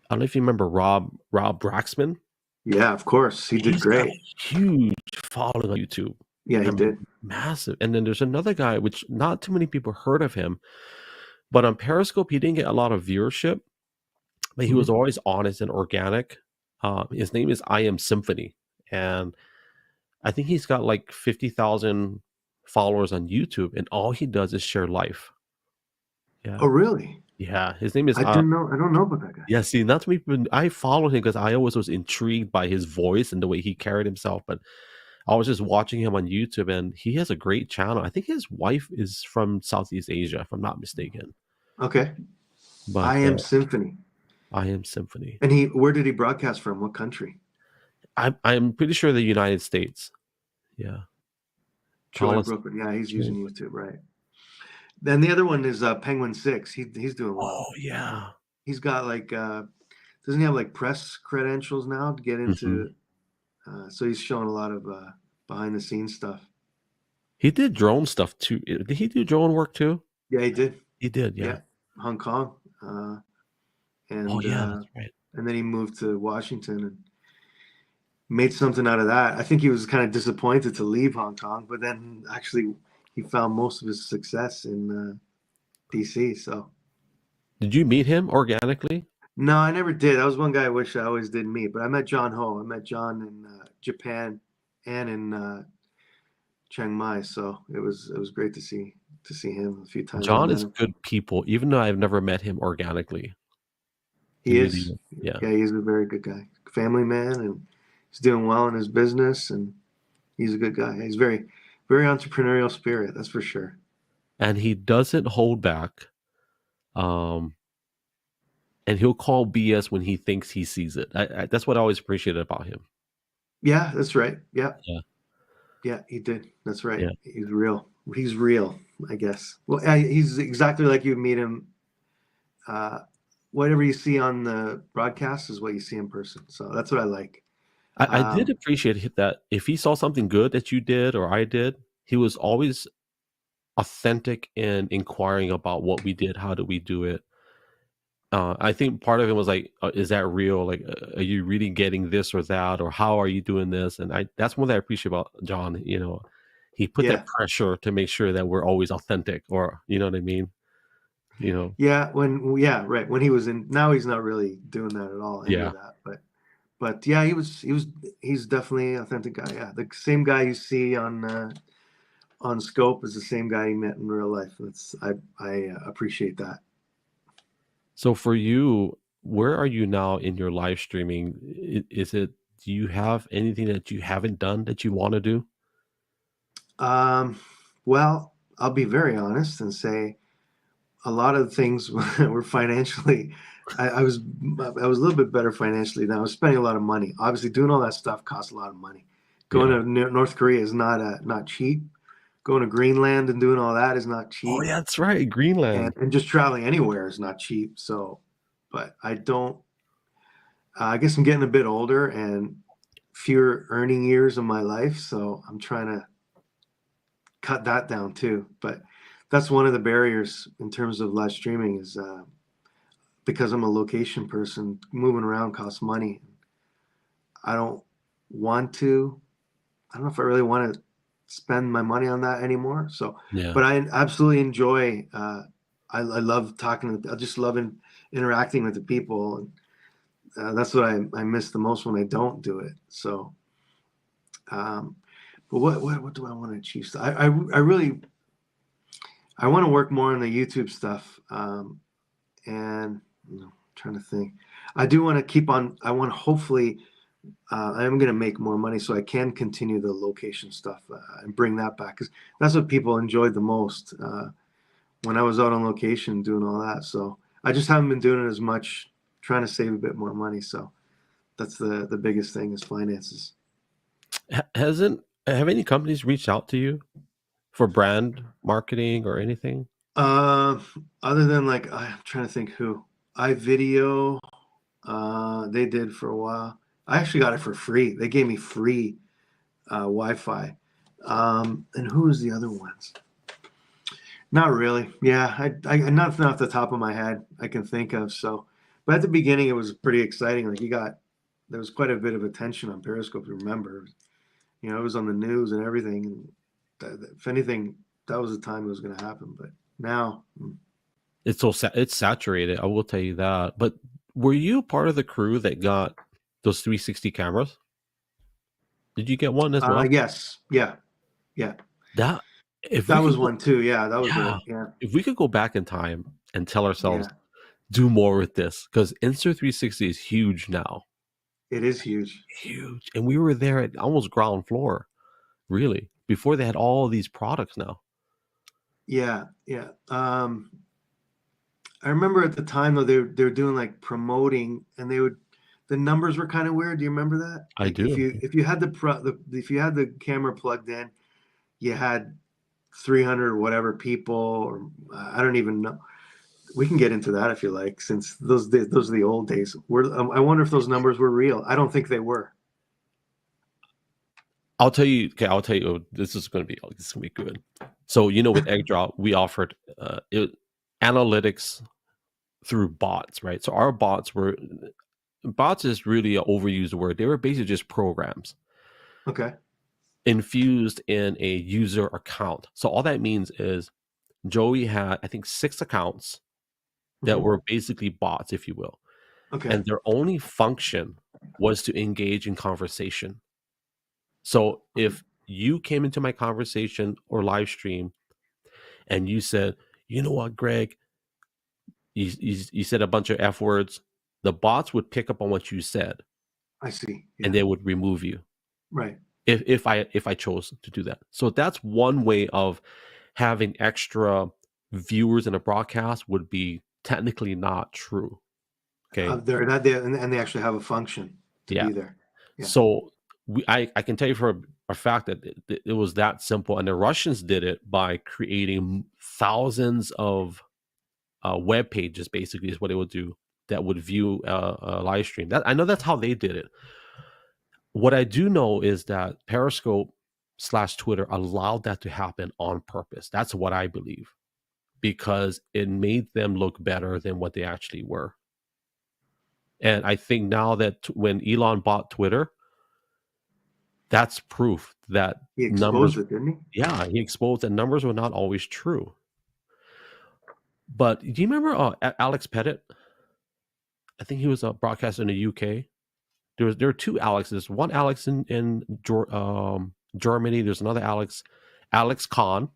I don't know if you remember Rob Braxman. Yeah, of course. He did great. Huge following on YouTube. Yeah, he did. Massive. And then there's another guy, which not too many people heard of him, but on Periscope, he didn't get a lot of viewership, but he was always honest and organic. His name is I Am Symphony, and I think he's got like 50,000 followers on YouTube, and all he does is share life. Yeah. Oh, really? Yeah. His name is. I don't know about that guy. Yeah. See, not to me. I followed him because I always was intrigued by his voice and the way he carried himself. But I was just watching him on YouTube, and he has a great channel. I think his wife is from Southeast Asia, if I'm not mistaken. Okay. But I Am Symphony. I Am Symphony. And where did he broadcast from? What country? I'm pretty sure the United States. Yeah. Joy Brooklyn. Yeah, he's using YouTube, right? Then the other one is Penguin 6. He's doing well. Oh yeah. He's got like doesn't he have like press credentials now to get into? So he's showing a lot of behind the scenes stuff. He did drone stuff too. Did he do drone work too? Yeah, he did. He did. Yeah. Hong Kong. And that's right. And then he moved to Washington and made something out of that. I think he was kind of disappointed to leave Hong Kong, but then actually he found most of his success in DC. So, did you meet him organically? No, I never did. That was one guy I wish I always did meet. But I met John Ho. I met John in Japan and in Chiang Mai. So it was great to see him a few times. John is good people, even though I've never met him organically. He is. Yeah, he's a very good guy. Family man, and he's doing well in his business, and he's a good guy. He's very, very entrepreneurial spirit, that's for sure. And he doesn't hold back. And he'll call BS when he thinks he sees it. That's what I always appreciated about him. Yeah, that's right. Yeah. Yeah. Yeah, he did. That's right. Yeah. He's real. He's real, I guess. Well, he's exactly like you meet him. Whatever you see on the broadcast is what you see in person. So that's what I like. I did appreciate that if he saw something good that you did or I did, he was always authentic in inquiring about what we did, how do we do it. I think part of it was like, is that real? Like, are you really getting this or that? Or how are you doing this? And that's one that I appreciate about John. You know, he put that pressure to make sure that we're always authentic, or, you know what I mean? You know? Yeah. Right. When he was in, now he's not really doing that at all. Any of that, but yeah, he's definitely an authentic guy. Yeah. The same guy you see on Scope is the same guy you met in real life. I appreciate that. So for you, where are you now in your live streaming? Do you have anything that you haven't done that you want to do? Well, I'll be very honest and say a lot of things were financially, I was a little bit better financially than I was spending a lot of money. Obviously doing all that stuff costs a lot of money. Going to North Korea is not cheap. Going to Greenland and doing all that is not cheap. Oh, yeah, that's right. Greenland. And just traveling anywhere is not cheap. So, but I guess I'm getting a bit older and fewer earning years of my life. So I'm trying to cut that down too. But that's one of the barriers in terms of live streaming is because I'm a location person, moving around costs money. I don't know if I really want to spend my money on that anymore. So, but I absolutely enjoy, I love talking. I just love interacting with the people. And that's what I miss the most when I don't do it. So, but what do I want to achieve? So I really want to work more on the YouTube stuff. And I'm trying to think, I do want to keep on, I want to hopefully, I'm going to make more money so I can continue the location stuff and bring that back, because that's what people enjoyed the most when I was out on location doing all that. So I just haven't been doing it as much, trying to save a bit more money. So that's the biggest thing is finances. Have any companies reached out to you for brand marketing or anything? Other than like, I'm trying to think who. iVideo, they did for a while. I actually got it for free. They gave me free Wi-Fi. And who was the other ones? Not really. Yeah, I nothing off the top of my head I can think of. So, but at the beginning it was pretty exciting. Like there was quite a bit of attention on Periscope. If you remember, it was on the news and everything. And if anything, that was the time it was going to happen. But now it's saturated. I will tell you that. But were you part of the crew that got those 360 cameras? Did you get one as well? Yes. Yeah. That was one too. Yeah, that was right. Yeah. If we could go back in time and tell ourselves, do more with this, because Insert 360 is huge now. It is huge. Huge. And we were there at almost ground floor, really, before they had all these products now. Yeah. I remember at the time though they were doing like promoting, and the numbers were kind of weird. Do you remember that? I do. If you had if you had the camera plugged in, you had 300 or whatever people, or I don't even know. We can get into that if you like, since those are the old days. I wonder if those numbers were real. I don't think they were. I'll tell you. This is going to be good. So with Egg Drop, we offered analytics through bots, right? So our bots is really an overused word. They were basically just programs. Okay. Infused in a user account. So all that means is Joey had, I think, 6 accounts that were basically bots, if you will. Okay. And their only function was to engage in conversation. So if you came into my conversation or live stream and you said, you know what, Greg, you said a bunch of F words, the bots would pick up on what you said. I see. Yeah. And they would remove you. Right. If I chose to do that. So that's one way of having extra viewers in a broadcast would be technically not true. Okay. They're not there, and they actually have a function to be there. Yeah. So I can tell you for a fact that it was that simple, and the Russians did it by creating thousands of web pages. Basically, is what it would do that would view a live stream. I know that's how they did it. What I do know is that Periscope / Twitter allowed that to happen on purpose. That's what I believe, because it made them look better than what they actually were. And I think now that when Elon bought Twitter, that's proof that he exposed it, didn't he? Yeah, he exposed that numbers were not always true. But do you remember Alex Pettit? I think he was a broadcaster in the UK. There were 2 Alexes. One Alex in Germany. There's another Alex Kahn,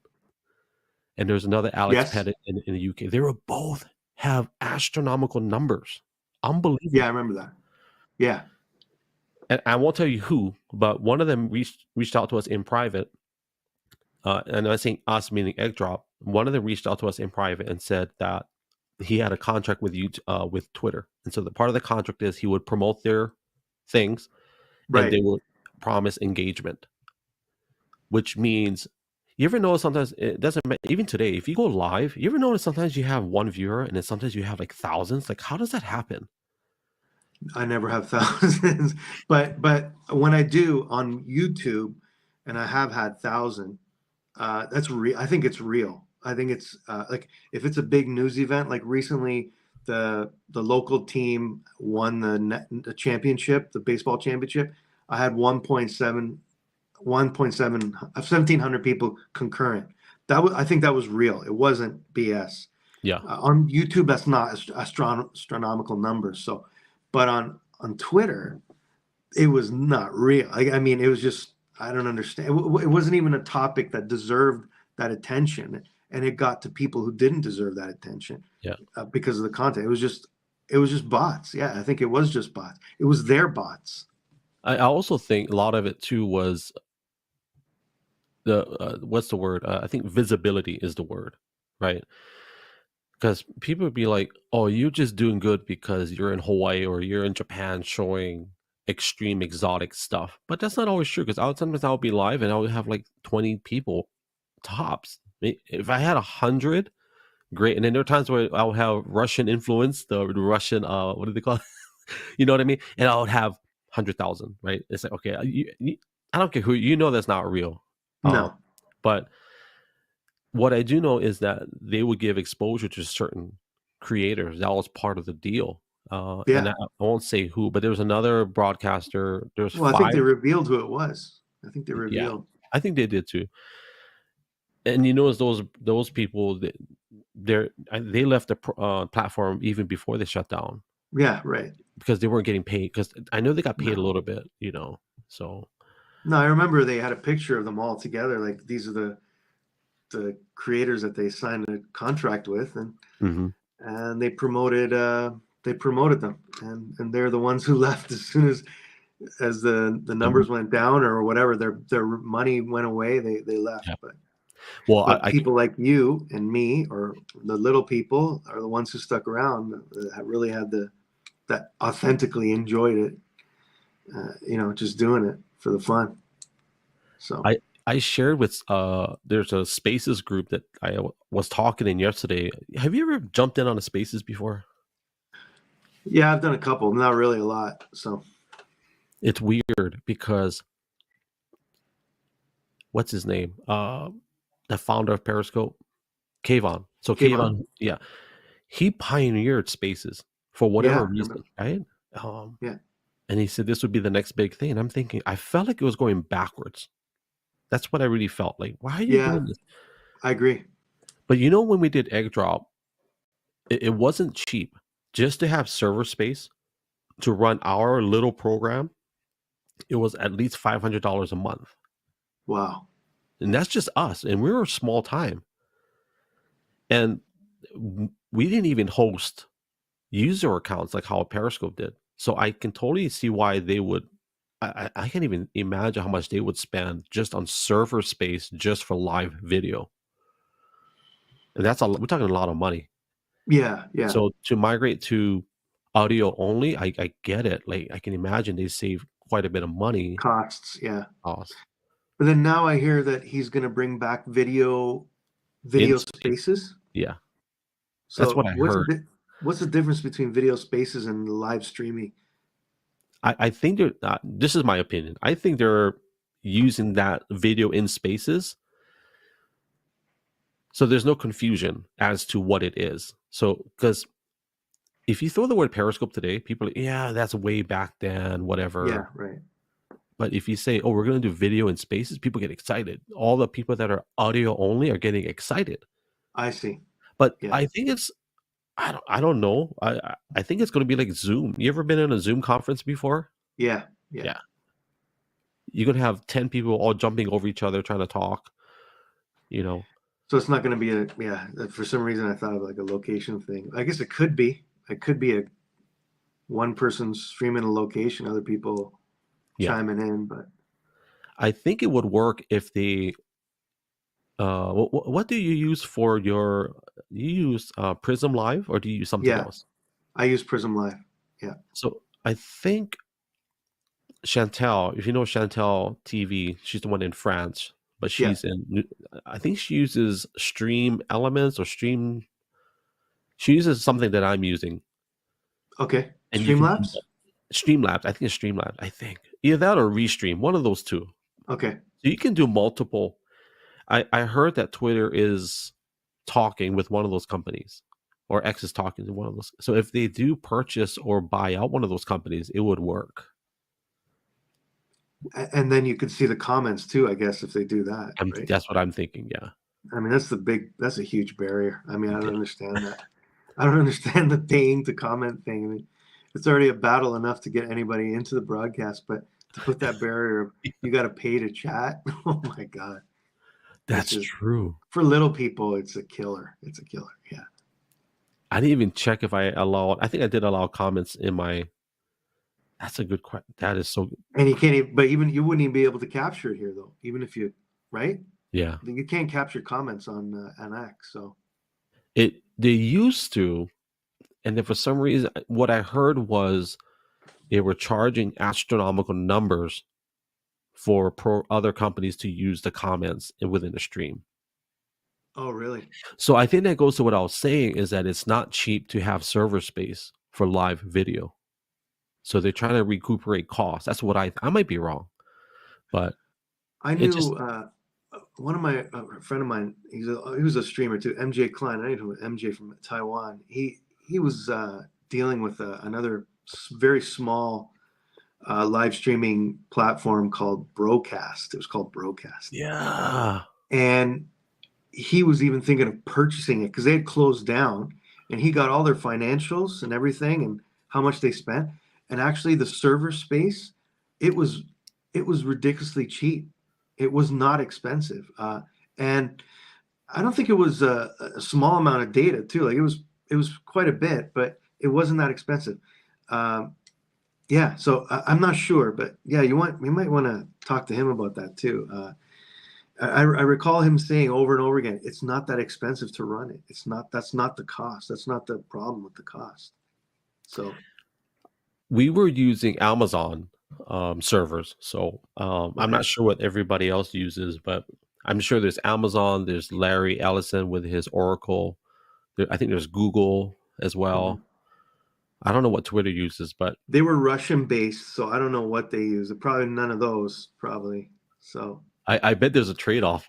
and there's another Alex Pettit in the UK. They were both have astronomical numbers. Unbelievable. Yeah, I remember that. Yeah. And I won't tell you who, but one of them reached out to us in private. And I'm saying us, meaning Egg Drop. One of them reached out to us in private and said that he had a contract with with Twitter. And so the part of the contract is he would promote their things, and they would promise engagement, which means, you ever notice sometimes it doesn't matter, even today, if you go live, you ever notice sometimes you have one viewer and then sometimes you have like thousands? Like, how does that happen? I never have thousands, but when I do on YouTube, and I have had 1,000, that's real. I think it's real. I think it's like if it's a big news event, like recently the local team won the championship, the baseball championship. I had 1.7 people concurrent. I think that was real. It wasn't BS. Yeah. On YouTube, that's not astronomical numbers. So, but on Twitter, it was not real. I mean, it was just, I don't understand. It wasn't even a topic that deserved that attention, and it got to people who didn't deserve that attention. Yeah. Because of the content. It was just bots. Yeah, I think it was just bots. It was their bots. I also think a lot of it too was the what's the word? I think visibility is the word, right? Because people would be like, "Oh, you're just doing good because you're in Hawaii or you're in Japan showing extreme exotic stuff." But that's not always true, because sometimes I would be live and I would have like 20 people tops. If I had 100, great. And then there are times where I'll have Russian influence, the Russian what do they call it? You know what I mean? And I would have 100,000, right? It's like, okay, I don't care who, that's not real. No. But what I do know is that they would give exposure to certain creators. That was part of the deal. And I won't say who, but there was another broadcaster. There's 5. I think they revealed who it was. I think they revealed. Yeah, I think they did too. And those people, they left the platform even before they shut down. Yeah, right. because they weren't getting paid. Because I know they got paid a little bit, so. No, I remember they had a picture of them all together. Like, these are the creators that they signed a contract with, and they promoted them, and they're the ones who left as soon as the numbers went down or whatever, their money went away. They left. Yeah. But people like you and me, or the little people, are the ones who stuck around, that really had that authentically enjoyed it. Just doing it for the fun. So I shared with there's a Spaces group that I was talking in yesterday. Have you ever jumped in on a Spaces before? Yeah, I've done a couple, not really a lot. So it's weird because what's his name? The founder of Periscope, Kayvon. So Kayvon, yeah, he pioneered Spaces for whatever reason, right? Yeah. And he said this would be the next big thing. And I'm thinking, I felt like it was going backwards. That's what I really felt like. Why are you doing this? I agree. But when we did Egg Drop, it wasn't cheap. Just to have server space to run our little program, it was at least $500 a month. Wow. And that's just us. And we were small time. And we didn't even host user accounts like how Periscope did. So I can totally see why they would. I can't even imagine how much they would spend just on server space just for live video. And we're talking a lot of money. Yeah, yeah. So to migrate to audio only, I get it. Like, I can imagine they save quite a bit of money. Costs. But then now I hear that he's going to bring back video spaces. Yeah. So that's what I heard. What's the difference between video spaces and live streaming? I think this is my opinion. I think they're using that video in Spaces, so there's no confusion as to what it is. So, because if you throw the word Periscope today, people are like, yeah, that's way back then, whatever. Yeah, right. But if you say, oh, we're going to do video in Spaces, people get excited. All the people that are audio only are getting excited. I see. But I think it's, I don't know. I think it's going to be like Zoom. You ever been in a Zoom conference before? Yeah. You're going to have 10 people all jumping over each other trying to talk, So it's not going to be for some reason I thought of like a location thing. I guess it could be. It could be one person streaming a location, other people chiming in. But I think it would work if they. What do you use for your? You use Prism Live, or do you use something else? I use Prism Live. Yeah. So I think Chantel, if you know Chantel TV, she's the one in France, but she's in. I think she uses Stream Elements or Stream. She uses something that I'm using. Okay. And Streamlabs. Streamlabs. I think it's Streamlabs. I think either that or Restream. One of those two. Okay. So you can do multiple. I heard that Twitter is talking with one of those companies, or X is talking to one of those. So if they do purchase or buy out one of those companies, it would work. And then you could see the comments too, I guess, if they do that. Right? That's what I'm thinking. Yeah. I mean, that's a huge barrier. I mean, I don't understand that. I don't understand the paying to comment thing. I mean, it's already a battle enough to get anybody into the broadcast, but to put that barrier, you got to pay to chat. Oh my God. That's true. For little people, it's a killer. It's a killer. Yeah. I didn't even check if I allowed. I think I did allow comments in my. That's a good question. That is so. And you can't. But even you wouldn't even be able to capture it here, though. Even if you, right? Yeah. You can't capture comments on X. So. They used to, and then for some reason, what I heard was they were charging astronomical numbers for other companies to use the comments within the stream. Oh, really? So I think that goes to what I was saying, is that it's not cheap to have server space for live video. So they're trying to recuperate costs. That's what I might be wrong, but I knew one of my a friend of mine. He was a streamer too, MJ Klein. I knew MJ from Taiwan. He was dealing with another very small live streaming platform called Broadcast. It was called Broadcast. Yeah. And he was even thinking of purchasing it because they had closed down, and he got all their financials and everything and how much they spent. and actually the server space, it was ridiculously cheap. It was not expensive, and I don't think it was a small amount of data too. Like it was quite a bit, but it wasn't that expensive. Yeah, so I'm not sure, but yeah, you might want to talk to him about that too. I recall him saying over and over again, it's not that expensive to run it. That's not the cost. That's not the problem with the cost. So we were using Amazon servers. So I'm not sure what everybody else uses, but I'm sure there's Amazon, there's Larry Ellison with his Oracle. I think there's Google as well. Mm-hmm. I don't know what Twitter uses, but they were Russian based, so I don't know what they use. Probably none of those, probably. So I bet there's a trade-off.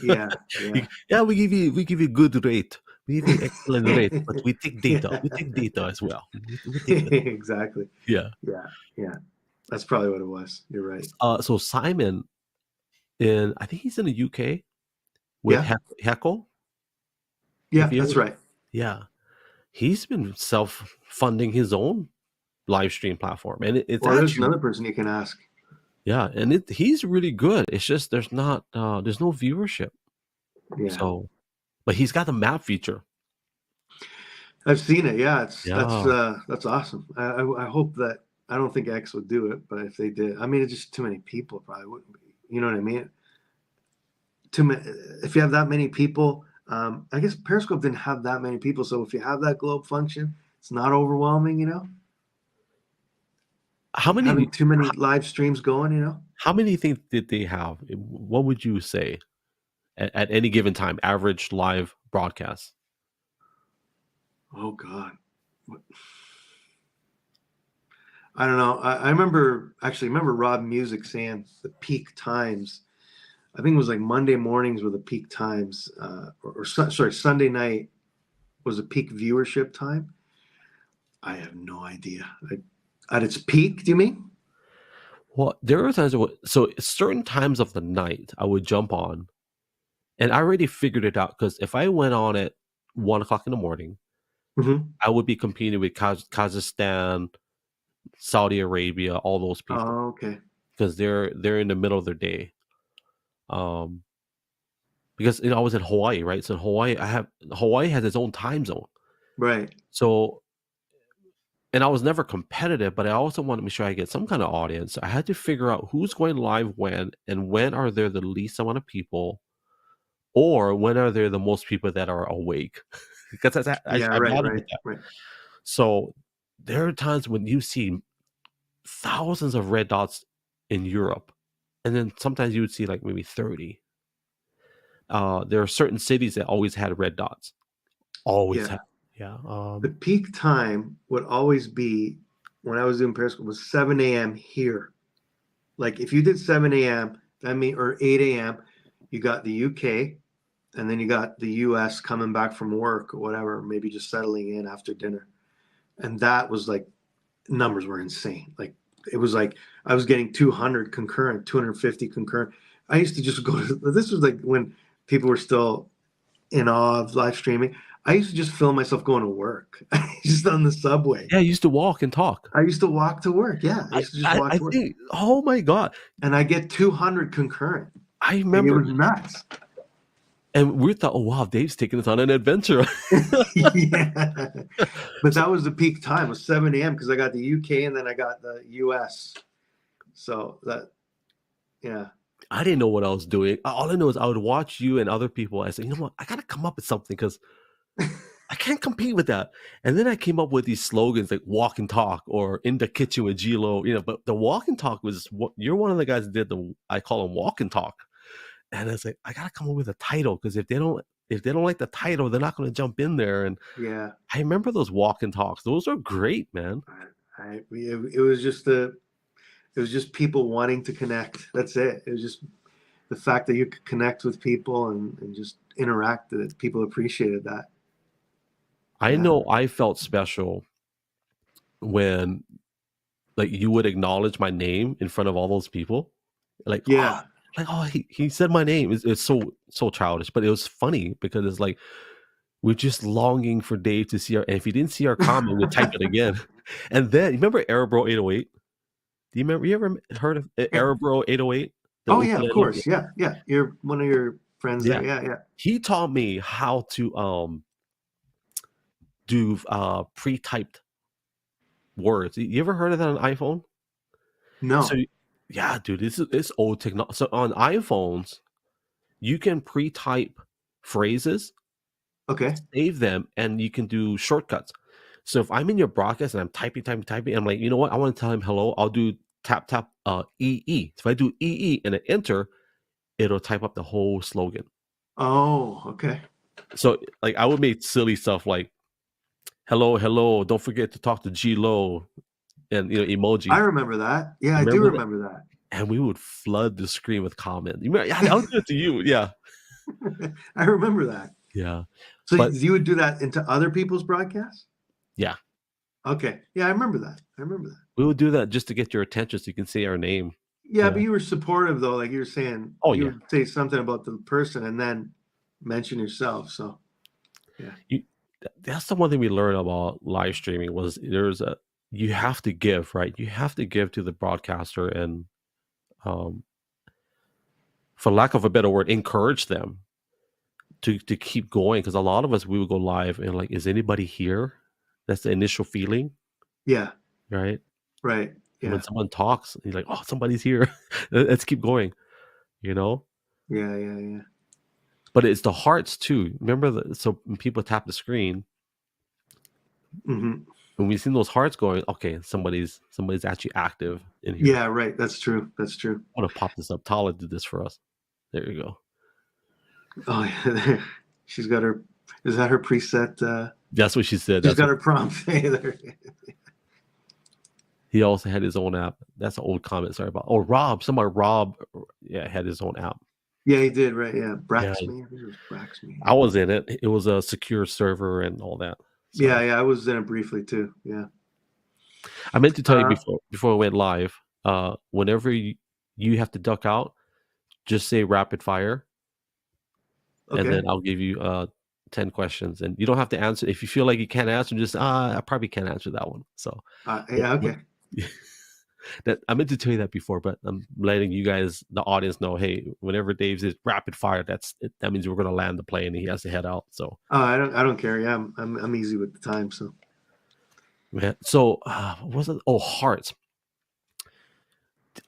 Yeah. Yeah, we give you good rate. We give you excellent rate, but we take data. We take data as well. We take exactly. Yeah. That's probably what it was. You're right. So Simon, I think he's in the UK with Heckle. Yeah, that's right. Yeah, he's been self-funding his own live stream platform, and it's there's another person you can ask. Yeah, and he's really good. It's just there's no viewership. Yeah. So, but he's got the map feature. I've seen it. Yeah, that's awesome. I hope that, I don't think X would do it, but if they did, I mean, it's just too many people. Probably wouldn't be. You know what I mean? Too many. If you have that many people, I guess Periscope didn't have that many people. So if you have that globe function, it's not overwhelming. You know. How many? Having too many live streams going. You know. How many things did they have? What would you say at any given time? Average live broadcast. Oh God. I don't know. I remember Rob Music saying the peak times. I think it was like Monday mornings were the peak times, Sunday night was a peak viewership time. I have no idea. At its peak, do you mean? Well, there were times certain times of the night I would jump on, and I already figured it out because if I went on at 1 o'clock in the morning, I would be competing with Kazakhstan, Saudi Arabia, all those people. Oh, okay. Because they're in the middle of their day. Because I was in Hawaii, right? So Hawaii has its own time zone. Right. So, and I was never competitive, but I also wanted to make sure I get some kind of audience. I had to figure out who's going live when, and when are there the least amount of people, or when are there the most people that are awake. Because right. So there are times when you see thousands of red dots in Europe, and then sometimes you would see like maybe 30. There are certain cities that always had red dots. Always had. Yeah. The peak time would always be, when I was doing Periscope, was 7 a.m. here. Like if you did 7 a.m., or 8 a.m., you got the UK, and then you got the US coming back from work or whatever, maybe just settling in after dinner. And that was like, numbers were insane. Like it was like I was getting 200 concurrent, 250 concurrent. I used to just this was like when people were still in awe of live streaming. I used to just film myself going to work, just on the subway. Yeah, I used to walk and talk. I used to walk to work. Yeah, I used to just walk to work. Oh my God! And I get 200 concurrent. I remember it was nuts. And we thought, oh wow, Dave's taking us on an adventure. Yeah, but that was the peak time. It was 7 a.m. because I got the UK and then I got the US. So yeah. I didn't know what I was doing. All I know is I would watch you and other people. I said, you know what? I got to come up with something because I can't compete with that. And then I came up with these slogans like walk and talk or in the kitchen with gLO, but the walk and talk was you're one of the guys that did I call them walk and talk. And I was like, I got to come up with a title because if they don't like the title, they're not going to jump in there. And yeah, I remember those walk and talks. Those are great, man. It was just people wanting to connect. That's it. It was just the fact that you could connect with people and just interact, that people appreciated that. I know I felt special when like you would acknowledge my name in front of all those people. Like, yeah. He said my name. It's so childish, but it was funny because it's like we're just longing for Dave to see our. And if he didn't see our comment, we'd type it again. And then remember Aerobro 808? Do you remember? You ever heard of Aerobro 808? Oh yeah, of course. Yeah. You're one of your friends there. Yeah. He taught me how to do pre-typed words. You ever heard of that on iPhone? No. So yeah, dude, this is old technology. So on iPhones, you can pre-type phrases, save them, and you can do shortcuts. So if I'm in your broadcast and I'm typing, I'm like, you know what? I want to tell him hello. I'll do tap EE. So if I do EE and I enter, it'll type up the whole slogan. Oh, okay. So like I would make silly stuff like hello, don't forget to talk to gLO and emojis. I remember that. Yeah, I do remember that. And we would flood the screen with comments. I'll do it to you. Yeah. I remember that. Yeah. So you would do that into other people's broadcasts? Yeah. Okay. Yeah, I remember that. We would do that just to get your attention so you can say our name. Yeah, but you were supportive though, like you were saying. You would say something about the person and then mention yourself. So yeah. That's the one thing we learned about live streaming was you have to give, right? You have to give to the broadcaster and for lack of a better word, encourage them to keep going. Because a lot of us, we would go live and like, is anybody here? That's the initial feeling. Yeah. Right. Yeah. And when someone talks, you're like, oh, somebody's here. Let's keep going. Yeah. But it's the hearts too. Remember so when people tap the screen, when we see those hearts going, okay, somebody's actually active in here. Yeah, right. That's true. I want to pop this up. Tala did this for us. There you go. Oh yeah, she's got her. Is that her preset? That's what she said. She's got her prompt there. He also had his own app. That's an old comment. Sorry about. Oh, Rob. Yeah, had his own app. Yeah, he did. Right. Yeah, Braxme. I was in it. It was a secure server and all that. So. Yeah, I was in it briefly too. Yeah. I meant to tell you before we went live. Whenever you have to duck out, just say rapid fire, and then I'll give you 10 questions, and you don't have to answer. If you feel like you can't answer, just I probably can't answer that one. So yeah, okay. That I meant to tell you that before, but I'm letting you guys, the audience, know. Hey, whenever Dave says rapid fire, that means we're going to land the plane and he has to head out. So I don't care. Yeah, I'm easy with the time. So man, so what was it? Oh, hearts.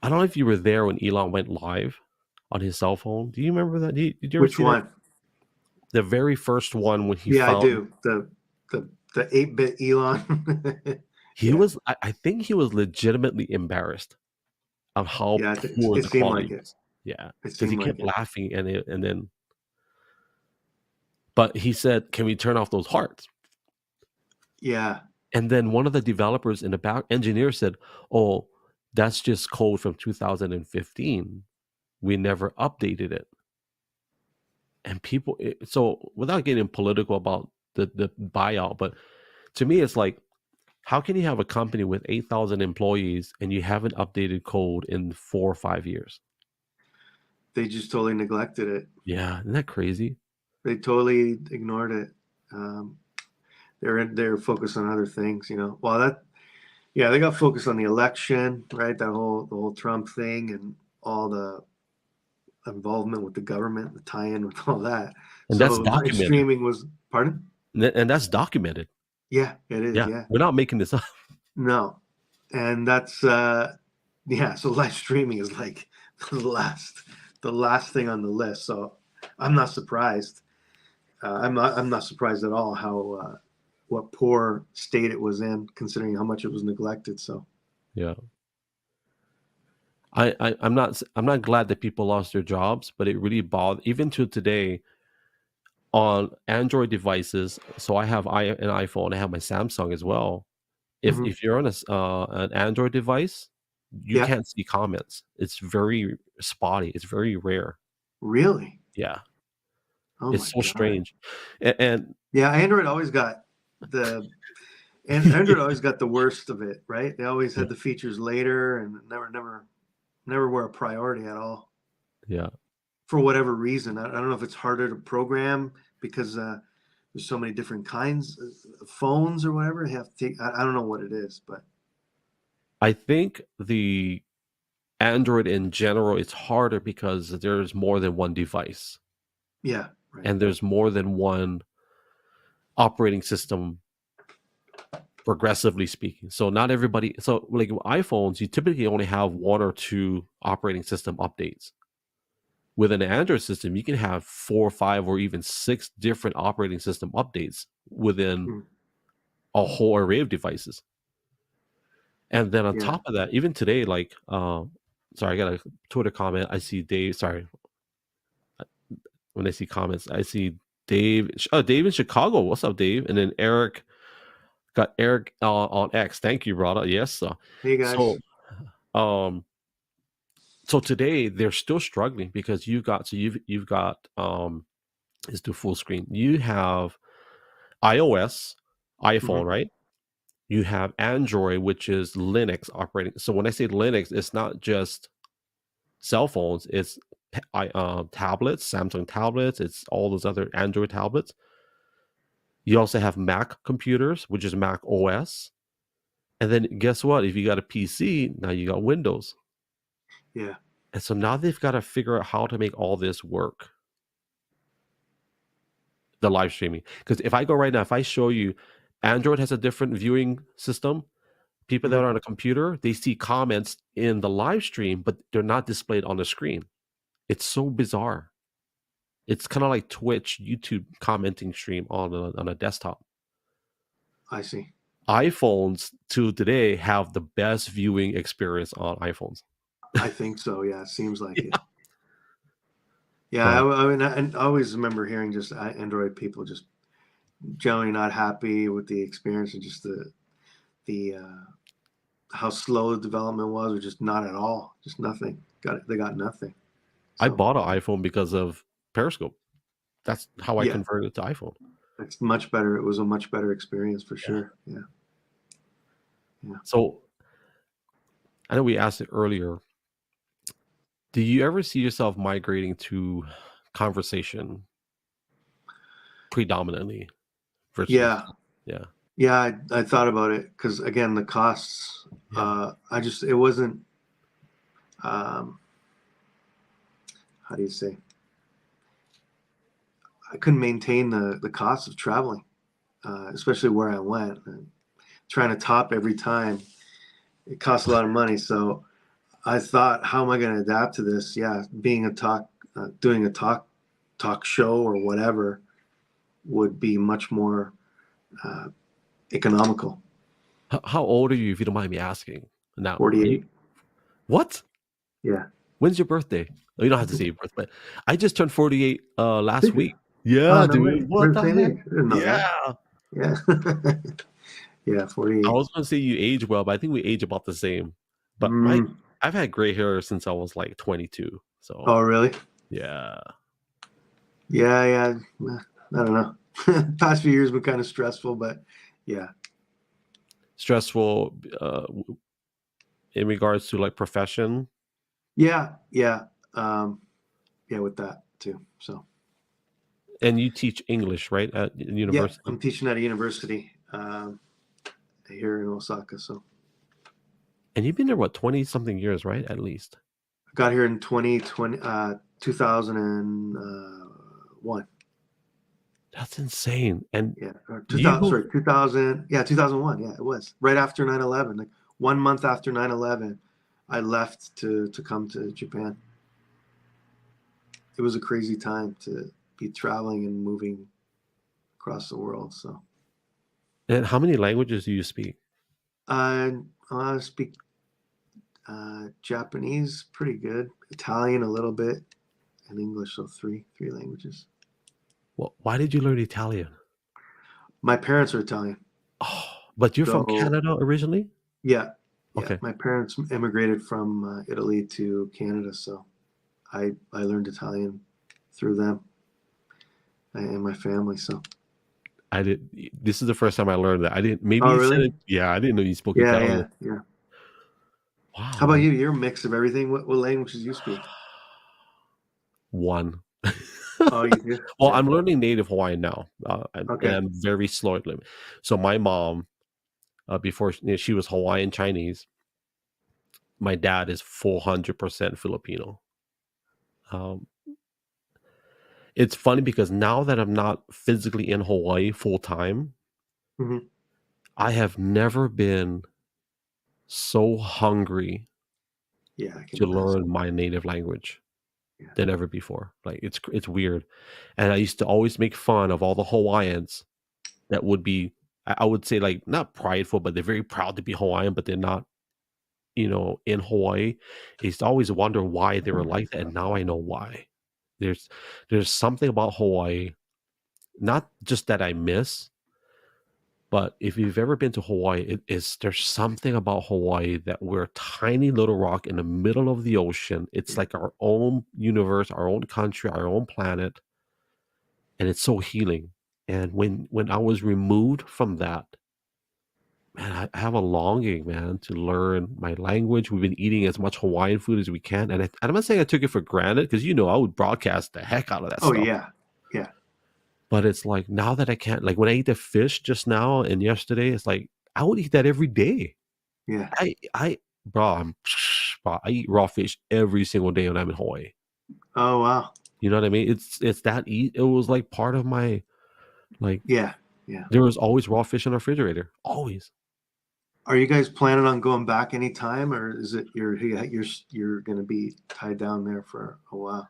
I don't know if you were there when Elon went live on his cell phone. Do you remember that? Did you ever Which see one? That? The very first one when he found... I do. The 8-bit Elon. He was. I think he was legitimately embarrassed on how poor the quality was. Yeah, because he kept laughing and then. But he said, "Can we turn off those hearts?" Yeah. And then one of the developers in the back, engineer, said, "Oh, that's just code from 2015. We never updated it." And people, so without getting political about the buyout, but to me, it's like, how can you have a company with 8,000 employees and you haven't updated code in 4 or 5 years? They just totally neglected it. Yeah, isn't that crazy? They totally ignored it. They're focused on other things, Well, they got focused on the election, right? The whole Trump thing and all the involvement with the government, the tie-in with all that. And so that's documented. Streaming was, pardon? And that's documented. Yeah, it is. Yeah. We're not making this up. No. And that's so live streaming is like the last thing on the list. So I'm not surprised. I'm not surprised at all how what poor state it was in, considering how much it was neglected. So yeah. I'm not glad that people lost their jobs, but it really bothered, even to today, on Android devices. So I have an iPhone. I have my Samsung as well. If you're on an Android device, you can't see comments. It's very spotty. It's very rare. Really? Yeah. Oh, it's so strange. And Android always got Android always got the worst of it, right? They always had the features later and never were a priority at all. Yeah. For whatever reason. I don't know if it's harder to program because there's so many different kinds of phones or whatever. You have to take. I don't know what it is, but I think the Android in general, it's harder because there's more than one device. Yeah, right. And there's more than one operating system, progressively speaking. So not everybody. So like iPhones, you typically only have 1 or 2 operating system updates. With an Android system, you can have 4, 5, or even 6 different operating system updates within a whole array of devices. And then on top of that, even today, like, sorry, I got a Twitter comment. I see Dave. Sorry, when I see comments, I see Dave. Oh, Dave in Chicago. What's up, Dave? And then Eric. Got Eric on X. Thank you, brother. Yes. Hey guys. So today they're still struggling because you've got let's do full screen. You have iOS, iPhone, right? You have Android, which is Linux operating. So when I say Linux, it's not just cell phones, it's tablets, Samsung tablets, it's all those other Android tablets. You also have Mac computers, which is Mac OS. And then guess what? If you got a PC, now you got Windows. Yeah. And so now they've got to figure out how to make all this work. The live streaming. Because if I go right now, if I show you Android has a different viewing system, people that are on a computer, they see comments in the live stream, but they're not displayed on the screen. It's so bizarre. It's kind of like Twitch, YouTube commenting stream on a desktop. I see. iPhones to today have the best viewing experience on iPhones. I think so. Yeah, it seems like it. Yeah, I mean, I always remember hearing just Android people just generally not happy with the experience and just the how slow the development was, or just not at all, just nothing. They got nothing. So, I bought an iPhone because of Periscope. That's how I converted to iPhone. It's much better. It was a much better experience for sure. Yeah. So I know we asked it earlier. Do you ever see yourself migrating to conversation predominantly? Versus, yeah. I thought about it because again, the costs. It wasn't. How do you say? I couldn't maintain the cost of traveling, especially where I went. And trying to top every time, it costs a lot of money. So I thought, how am I going to adapt to this? Yeah, being doing a talk show or whatever would be much more economical. How old are you, if you don't mind me asking? Now, 48. What? Yeah. When's your birthday? Oh, you don't have to say your birthday, but I just turned 48 last week. Yeah, dude. What the heck? Yeah. Yeah, 48. I was going to say you age well, but I think we age about the same. But I've had gray hair since I was like 22. So. Oh, really? Yeah. Yeah. I don't know. Past few years have been kind of stressful, but yeah. Stressful in regards to like profession? Yeah. With that too. So. And you teach English, right, at university? Yeah, I'm teaching at a university here in Osaka. So. And you've been there, what, 20-something years, right, at least? I got here in 2001. That's insane. And 2000. Yeah, 2001. Yeah, it was right after 9/11. Like 1 month after 9/11, I left to come to Japan. It was a crazy time to be traveling and moving across the world. So. And how many languages do you speak? I speak Japanese pretty good, Italian a little bit, and English. So three languages. Well, why did you learn Italian? My parents are Italian. Oh, but you're from Canada originally? Yeah. Okay. My parents immigrated from Italy to Canada, so I learned Italian through them and my family. So this is the first time I learned that. I didn't. Maybe. Oh, really? I didn't know you spoke Italian. Yeah. Wow. How about you? You're a mix of everything. What languages do you speak? One. Oh, you do? Well, Yeah. I'm learning native Hawaiian now, and Okay. I'm very slow at learning. So my mom, before she was Hawaiian Chinese, my dad is 400% Filipino. Um, it's funny because now that I'm not physically in Hawaii full time, Mhm. I have never been so hungry Yeah, I can to imagine. learn my native language Yeah. than ever before. Like it's weird, and I used to always make fun of all the Hawaiians that would be, I would say, like, not prideful, but they're very proud to be Hawaiian, but they're not, in Hawaii. I used to always wonder why they were like that, and now I know why. There's there's something about Hawaii, not just that I miss, but if you've ever been to Hawaii, there's something about Hawaii that we're a tiny little rock in the middle of the ocean. It's Yeah. like our own universe, our own country, our own planet, and it's so healing. And when I was removed from that, man, I have a longing, man, to learn my language. We've been eating as much Hawaiian food as we can, and I'm not saying I took it for granted because I would broadcast the heck out of that Oh, stuff. yeah. Yeah. But it's like now that I can't, like when I ate the fish just now and yesterday, it's like I would eat that every day. Yeah. Bro, bro, I eat raw fish every single day when I'm in Hawaii. Oh, wow. You know what I mean? It's that it was like part of my, like, Yeah. Yeah. there was always raw fish in the refrigerator, always. Are you guys planning on going back anytime, or is it you're going to be tied down there for a while?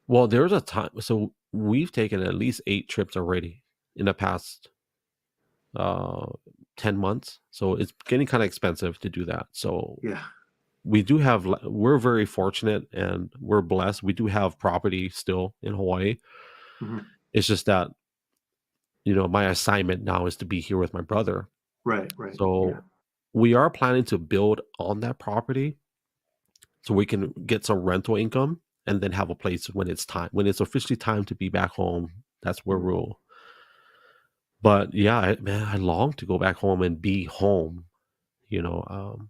Well, there was a time, so we've taken at least 8 trips already in the past 10 months. So it's getting kind of expensive to do that. So Yeah. we're very fortunate and we're blessed. We do have property still in Hawaii. Mhm. It's just that, my assignment now is to be here with my brother. Right. Right. Yeah. So we are planning to build on that property so we can get some rental income and then have a place when it's officially time to be back home. That's where Mhm. we'll. But yeah, man, I long to go back home and be home. I'm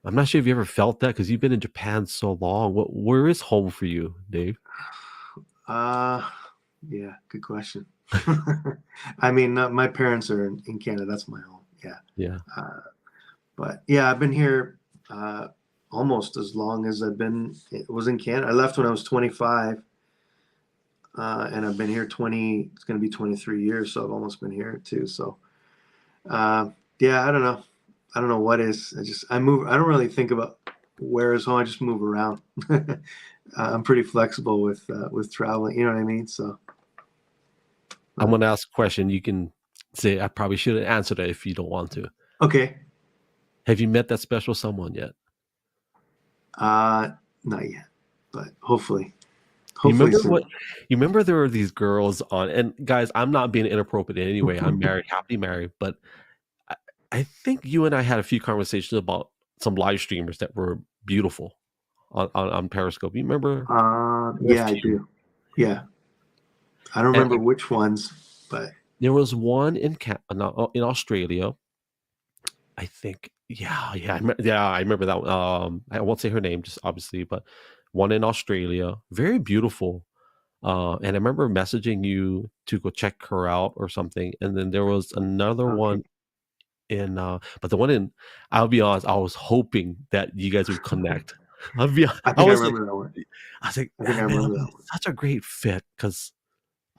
not sure if you ever felt that because you've been in Japan so long. Where is home for you, Dave? Yeah, good question. I mean, my parents are in Canada. That's my home. Yeah. Yeah. But yeah, I've been here almost as long as it was in Canada. I left when I was 25, and I've been here 20. It's going to be 23 years, so I've almost been here too. So, yeah, I don't know. I don't know what is. I move. I don't really think about where is home. I just move around. I'm pretty flexible with traveling. You know what I mean? So I'm gonna ask a question. You can say I probably shouldn't answer that if you don't want to. okay. Have you met that special someone yet? Not yet, but hopefully. You Hopefully remember soon. you remember there were these girls on, and guys, I'm not being inappropriate in any way. I'm married, happily married, but I think you and I had a few conversations about some live streamers that were beautiful on Periscope. You remember? Yeah, I do. Yeah. I don't remember And which ones, but there was one in Australia. I think, yeah, I remember that one. I won't say her name, just obviously, but one in Australia, very beautiful. And I remember messaging you to go check her out or something. And then there was another okay. one but the one in, I'll be honest, I was hoping that you guys would connect. I I think I was like, remember that one. I think I "Ah, man, that'll remember be that one. such a great fit." Because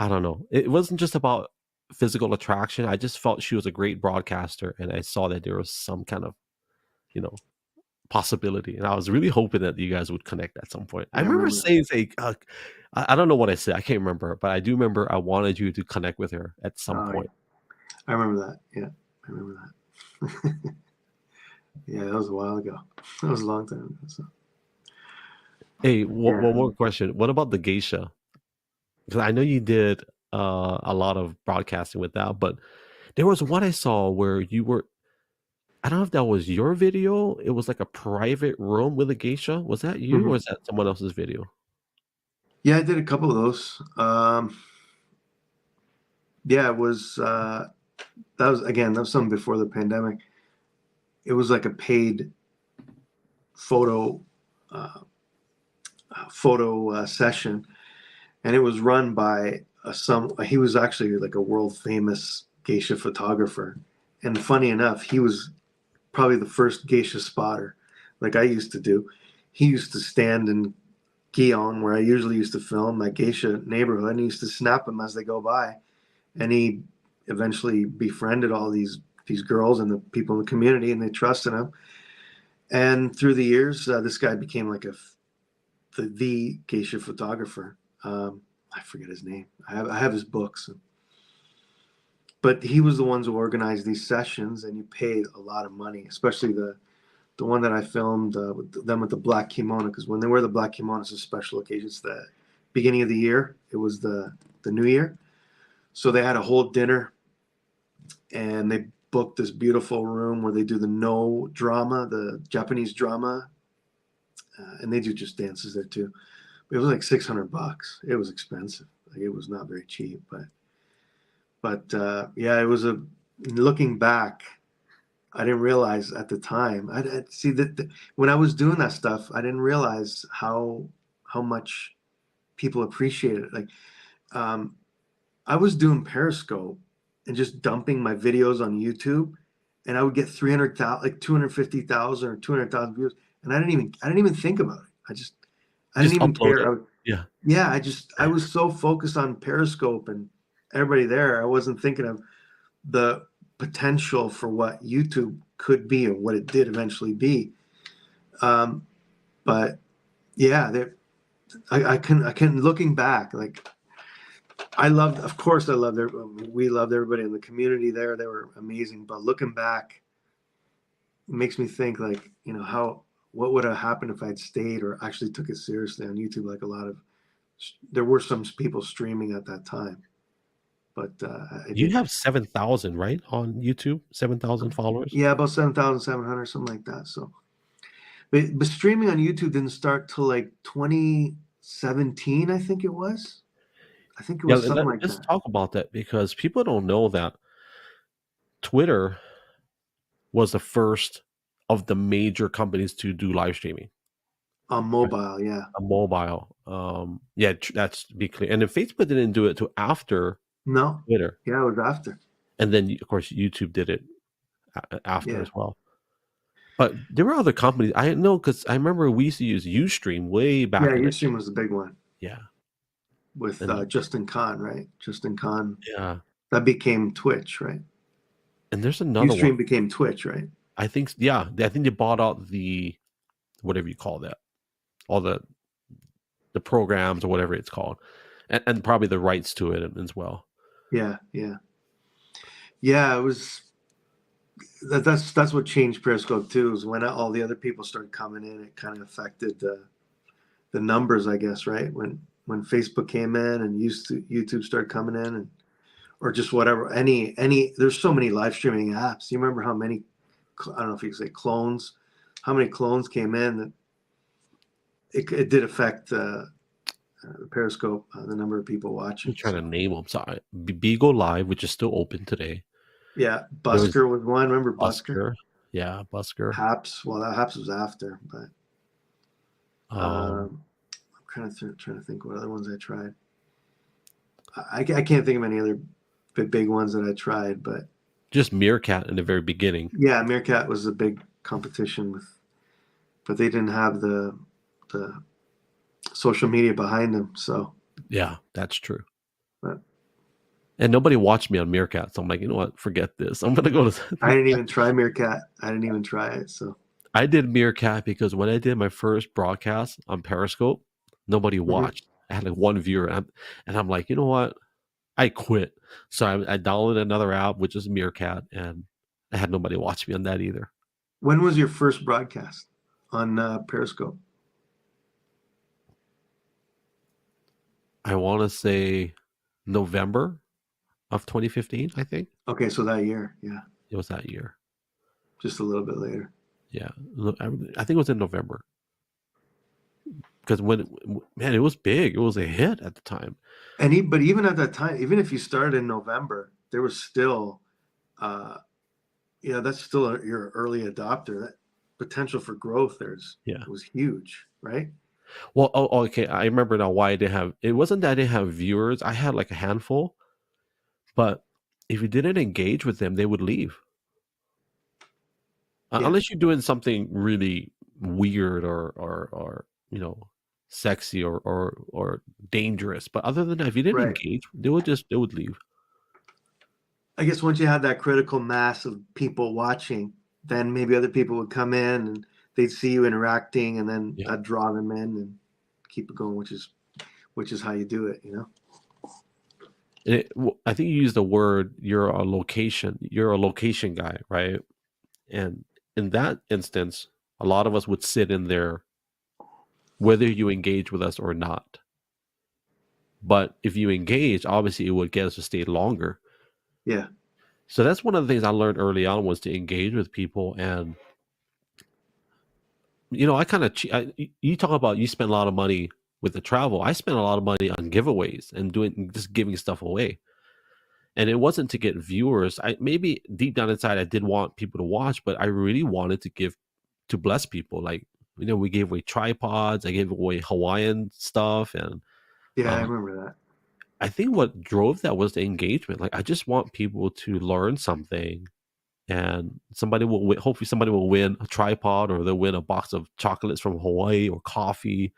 I don't know, it wasn't just about physical attraction. I just felt she was a great broadcaster, and I saw that there was some kind of, you know, possibility, and I was really hoping that you guys would connect at some point. I Yeah, I remember remember that. saying, I don't know what I said. I can't remember, but I do remember I wanted you to connect with her at some Oh, point. yeah. I remember that. Yeah, I remember that. Yeah, that was a while ago. That was a long time ago. So. Hey, Yeah. one more question. What about the geisha? Because I know you did a lot of broadcasting with that, but there was one I saw where you were. I don't know if that was your video. It was like a private room with a geisha. Was that you, or Mhm. is that someone else's video? Yeah, I did a couple of those. Yeah, it was. That was something before the pandemic. It was like a paid photo session, and it was run by he was actually like a world famous geisha photographer. And funny enough, he was probably the first geisha spotter, like I used to do. He used to stand in Gion, where I usually used to film, my geisha neighborhood, and he used to snap them as they go by. And he eventually befriended all these girls and the people in the community, and they trusted him. And through the years, this guy became like the geisha photographer. I forget his name. I have his books, but he was the ones who organized these sessions, and you paid a lot of money, especially the one that I filmed with them with the black kimono, because when they wear the black kimono, it's a special occasion. It's the beginning of the year. It was the new year, so they had a whole dinner, and they booked this beautiful room where they do the no drama, the Japanese drama, and they do just dances there too. It was like $600. It was expensive. Like, it was not very cheap, but yeah, it was looking back, I didn't realize at the time. I see that when I was doing that stuff, I didn't realize how much people appreciated it. Like, I was doing Periscope and just dumping my videos on YouTube, and I would get 300,000, like 250,000 or 200,000 views, and I didn't even think about it. I didn't even care. Yeah. I was so focused on Periscope and everybody there. I wasn't thinking of the potential for what YouTube could be and what it did eventually be. But yeah, I can looking back, like we loved everybody in the community there. They were amazing. But looking back, it makes me think, like, what would have happened if I'd stayed or actually took it seriously on YouTube. Like, there were some people streaming at that time, but you have 7,000 right on YouTube, 7,000 followers. Yeah, about 7,700, something like that. So, but streaming on YouTube didn't start till like 2017, I think it was. Something like that. Let's talk about that, because people don't know that Twitter was the first of the major companies to do live streaming on mobile. Right? Yeah, on mobile. Yeah, that's to be clear. And then Facebook didn't do it till after. No, Twitter. Yeah, it was after. And then, of course, YouTube did it after as well. But there were other companies. I know, because I remember we used to use Ustream way back. Yeah, Ustream was the big one. Yeah. With Justin Kahn, right? Justin Kahn. Yeah. That became Twitch, right? And there's another one. Ustream became Twitch, right? I think, yeah. I think they bought out the, whatever you call that, all the programs or whatever it's called, and probably the rights to it as well. Yeah. It was. That's what changed Periscope too. Is when all the other people started coming in, it kind of affected the numbers, I guess, right? When Facebook came in and YouTube started coming in, or just whatever. There's so many live streaming apps. You remember how many? I don't know if you could say clones. How many clones came in that it did affect Periscope, the number of people watching. I'm trying to name them. Sorry, Bigo Live, which is still open today. Yeah, Busker was one. Remember Busker? Yeah, Busker. Haps. Well, that Haps was after, but I'm trying to think what other ones I tried. I can't think of any other big ones that I tried, but just Meerkat in the very beginning. Yeah, Meerkat was a big competition with, but they didn't have the social media behind them. So yeah, that's true. And nobody watched me on Meerkat, so I'm like, you know what? Forget this. I'm gonna go to. I didn't even try Meerkat. I didn't even try it. So I did Meerkat because when I did my first broadcast on Periscope, nobody watched. I had like one viewer, and I'm like, you know what? I quit. So I downloaded another app, which is Meerkat, and I had nobody watch me on that either. When was your first broadcast on Periscope? I want to say November of 2015, I think. Okay, so that year, yeah. It was that year. Just a little bit later. Yeah, I think it was in November. Because it was big. It was a hit at the time. But even at that time, even if you started in November, there was still, that's still your early adopter. That potential for growth it was huge, right? Well, okay. I remember now why I didn't have. It wasn't that I didn't have viewers. I had like a handful, but if you didn't engage with them, they would leave. Yeah. Unless you're doing something really weird or sexy or dangerous. But other than that, if you didn't Right. engage, they would leave. I guess once you had that critical mass of people watching, then maybe other people would come in and they'd see you interacting, and then Yeah. that'd draw them in and keep it going, which is how you do it, you know. I think you used the word you're a location guy, right? And in that instance, a lot of us would sit in there whether you engage with us or not. But if you engage, obviously it would get us to stay longer. Yeah. So that's one of the things I learned early on, was to engage with people. And I kind of you talk about you spend a lot of money with the travel. I spent a lot of money on giveaways and just giving stuff away. And it wasn't to get viewers. Maybe deep down inside I did want people to watch, but I really wanted to bless people. Like, we gave away tripods. I gave away Hawaiian stuff, and I remember that. I think what drove that was the engagement. Like, I just want people to learn something, and hopefully somebody will win a tripod, or they'll win a box of chocolates from Hawaii, or coffee.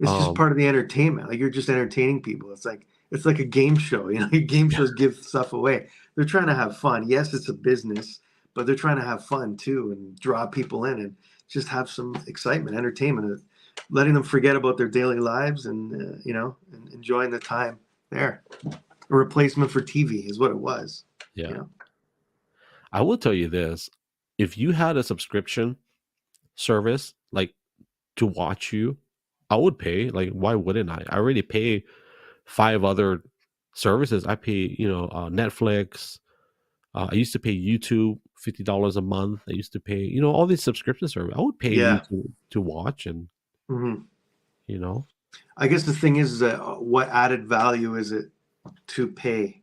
It's just part of the entertainment. Like, you're just entertaining people. It's like a game show. Game shows give stuff away. They're trying to have fun. Yes, it's a business, but they're trying to have fun too, and draw people in, and just have some excitement, entertainment, letting them forget about their daily lives, and and enjoying the time there. A replacement for TV is what it was. Yeah. I will tell you this: if you had a subscription service, like, to watch you, I would pay. Like, why wouldn't I? I already pay 5 other services. I pay, Netflix. I used to pay YouTube $50 a month. I used to pay, all these subscription services. I would pay you to watch, and I guess the thing is that what added value is it to pay?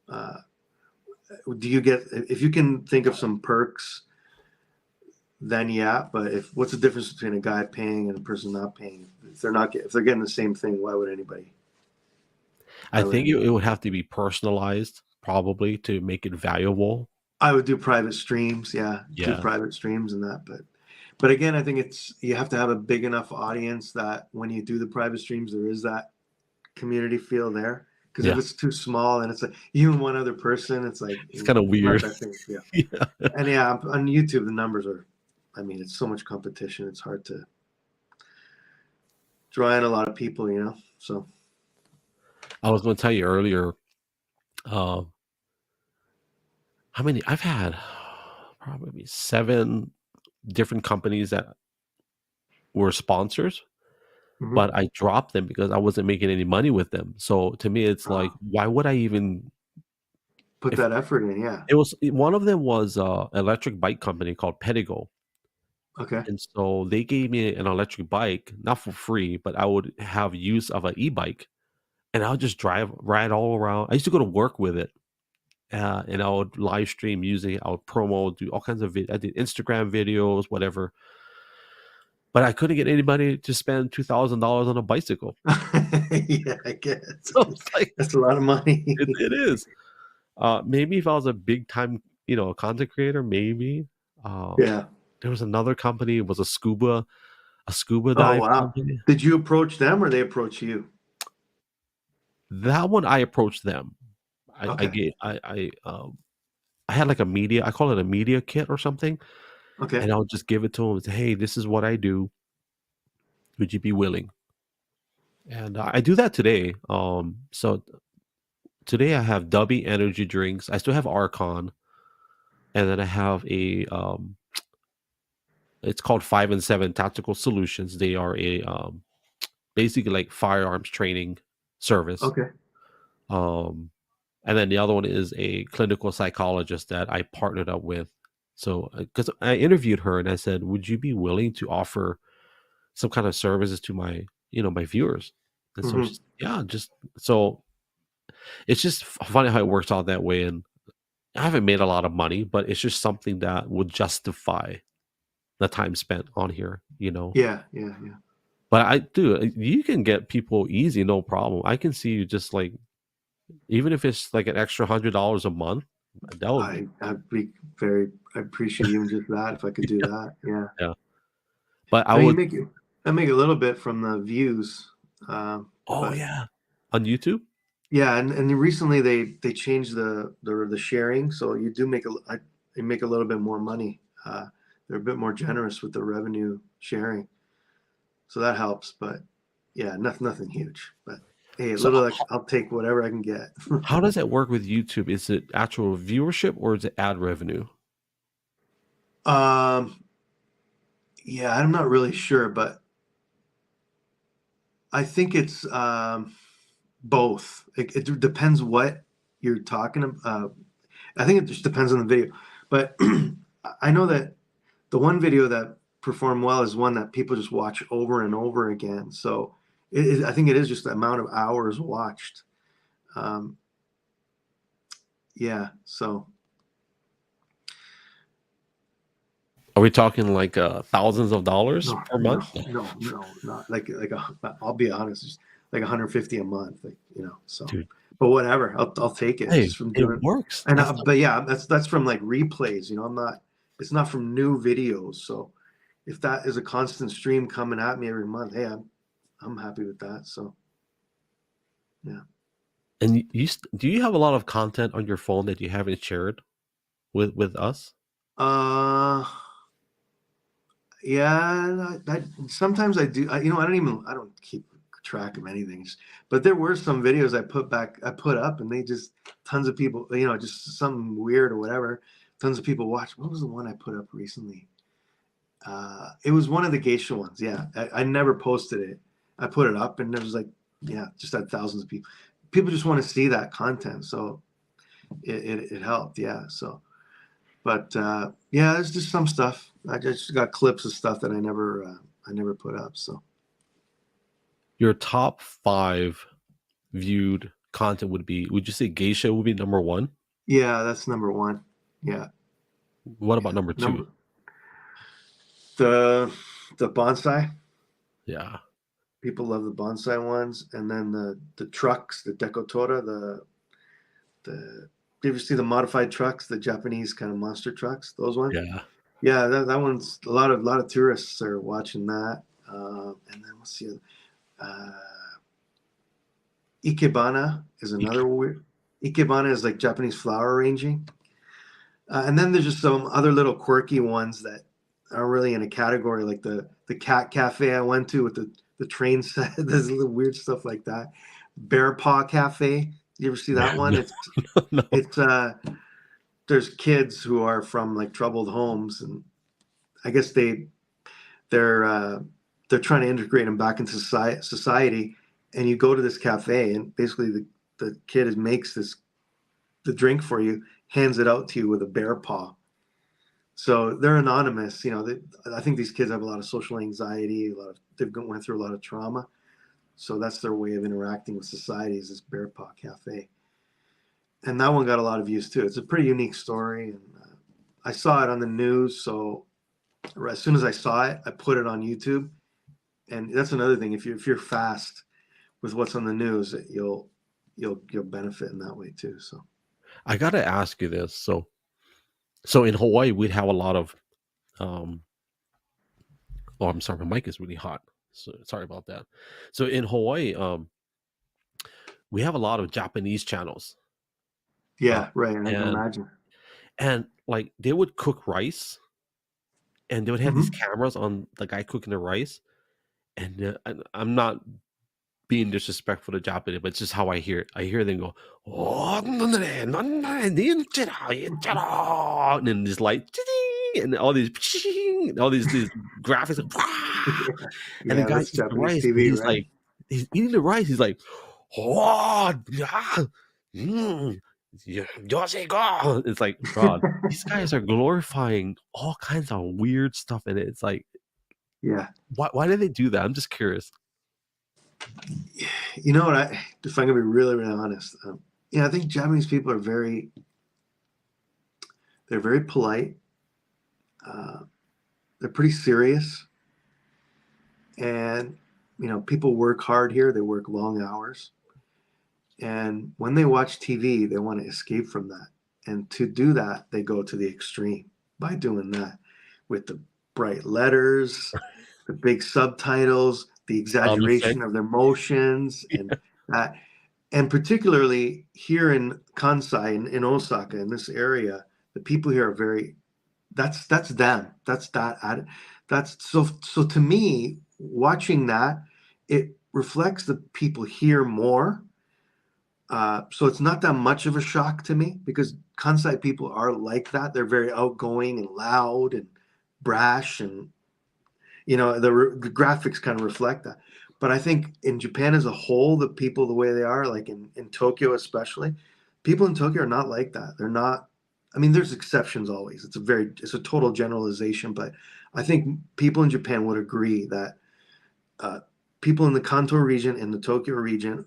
Do you get, if you can think of some perks, then yeah. But what's the difference between a guy paying and a person not paying? If they're getting the same thing, why would anybody? I think it would have to be personalized, probably, to make it valuable. I would do private streams, do private streams and that. But again, I think you have to have a big enough audience that when you do the private streams, there is that community feel there. Because if it's too small and it's like you and one other person, it's like it's kind of weird. Yeah. And on YouTube, the numbers are, it's so much competition. It's hard to draw in a lot of people, so. I was going to tell you earlier, how many I've had, probably 7 different companies that were sponsors, but I dropped them because I wasn't making any money with them. So to me, it's like, why would I even put that effort in? Yeah. It was, one of them was electric bike company called Pedigo. Okay. And so they gave me an electric bike, not for free, but I would have use of an e-bike, and I would just ride all around. I used to go to work with it, and I would live stream using it. I would promo, do all kinds of I did Instagram videos, whatever. But I couldn't get anybody to spend $2,000 on a bicycle. Yeah, I guess. So it's like, that's a lot of money. It is. Maybe if I was a big time, content creator, maybe. Yeah. There was another company. It was a scuba dive company. Did you approach them or they approach you? That one I approached them. I had like a media. I call it a media kit or something. Okay. And I would just give it to them and say, "Hey, this is what I do. Would you be willing?" And I do that today. So today I have Dubby energy drinks. I still have Archon, and then I have a it's called 5 and 7 Tactical Solutions. They are a basically like firearms training service. Okay. And then the other one is a clinical psychologist that I partnered up with. So, because I interviewed her and I said, "Would you be willing to offer some kind of services to my, my viewers?" And so, so it's just funny how it works out that way. And I haven't made a lot of money, but it's just something that would justify the time spent on here, Yeah. But you can get people easy, no problem. I can see you just like, even if it's like an extra $100 a month, that would be. I appreciate even just that. If I could do that, yeah. Yeah. But I mean, I make a little bit from the views. Yeah, on YouTube. Yeah, and recently they changed the sharing, so you do make you make a little bit more money. They're a bit more generous with the revenue sharing, so that helps. But yeah, nothing huge. But hey, I'll take whatever I can get. How does it work with YouTube? Is it actual viewership or is it ad revenue? Yeah, I'm not really sure, but I think it's both. It depends what you're talking about. I think it just depends on the video. But I know that the one video that performed well is one that people just watch over and over again. So I think it is just the amount of hours watched. Yeah. So. Are we talking like thousands of dollars per month? No, not I'll be honest, just like 150 a month, so. Dude. But whatever, I'll take it. Hey, just from it works. And but yeah, that's from like replays. It's not from new videos. So if that is a constant stream coming at me every month, hey, I'm happy with that. So yeah. And do you have a lot of content on your phone that you haven't shared with us? Yeah, sometimes I do. I don't keep track of anything. But there were some videos I put up, and they just tons of people. Just something weird or whatever. Tons of people watch. What was the one I put up recently? It was one of the geisha ones. Yeah, I never posted it. I put it up, and it was like, yeah, just had thousands of people. People just want to see that content, so it helped. Yeah, so. But yeah, there's just some stuff. I just got clips of stuff that I never put up. So your top 5 viewed content would you say geisha would be number 1? Yeah, that's number 1. Yeah. What about number 2? The bonsai. Yeah. People love the bonsai ones, and then the trucks, the decotora, the you ever see the modified trucks, the Japanese kind of monster trucks, those ones? Yeah. Yeah, that one's a lot of tourists are watching that. And then let's see. Ikebana is another weird. Ikebana is like Japanese flower arranging. And then there's just some other little quirky ones that are really in a category, like the cat cafe I went to with the train set. There's little weird stuff like that. Bear Paw Cafe. You ever see that one? No. It's there's kids who are from like troubled homes, and I guess they're trying to integrate them back into society. And you go to this cafe, and basically the kid makes the drink for you, hands it out to you with a bear paw. So they're anonymous. I think these kids have a lot of social anxiety. They've went through a lot of trauma. So that's their way of interacting with society, is this bear paw cafe. And that one got a lot of views too. It's a pretty unique story. And I saw it on the news. So as soon as I saw it, I put it on YouTube. And that's another thing. If you're fast with what's on the news, you'll benefit in that way too. So I gotta ask you this. So in Hawaii, we'd have a lot of oh, I'm sorry, my mic is really hot. So sorry about that. So in Hawaii, we have a lot of Japanese channels. Yeah, right. I can imagine. And like they would cook rice, and they would have these cameras on the guy cooking the rice. And I'm not being disrespectful to Japanese, but it's just how I hear it. I hear them go, oh, and then this light, and all these graphics, and the guy eats the rice. TV, he's right? Like, he's eating the rice. He's like, oh, yeah. It's like, God, these guys are glorifying all kinds of weird stuff in it. It's like, yeah, why do they do that? I'm just curious. You know what? If I'm gonna be really, really honest, I think Japanese people are they're very polite. They're pretty serious, and people work hard here. They work long hours. And when they watch TV, they want to escape from that. And to do that, they go to the extreme by doing that with the bright letters, the big subtitles, the exaggeration of their motions, and that. And particularly here in Kansai, in Osaka, in this area, the people here are very, that's them. That's so to me, watching that, it reflects the people here more. So it's not that much of a shock to me because Kansai people are like that. They're very outgoing and loud and brash, and the graphics kind of reflect that. But I think in Japan as a whole, the people the way they are, like in Tokyo especially, people in Tokyo are not like that. They're not. I mean, there's exceptions always. It's a total generalization, but I think people in Japan would agree that people in the Kanto region and the Tokyo region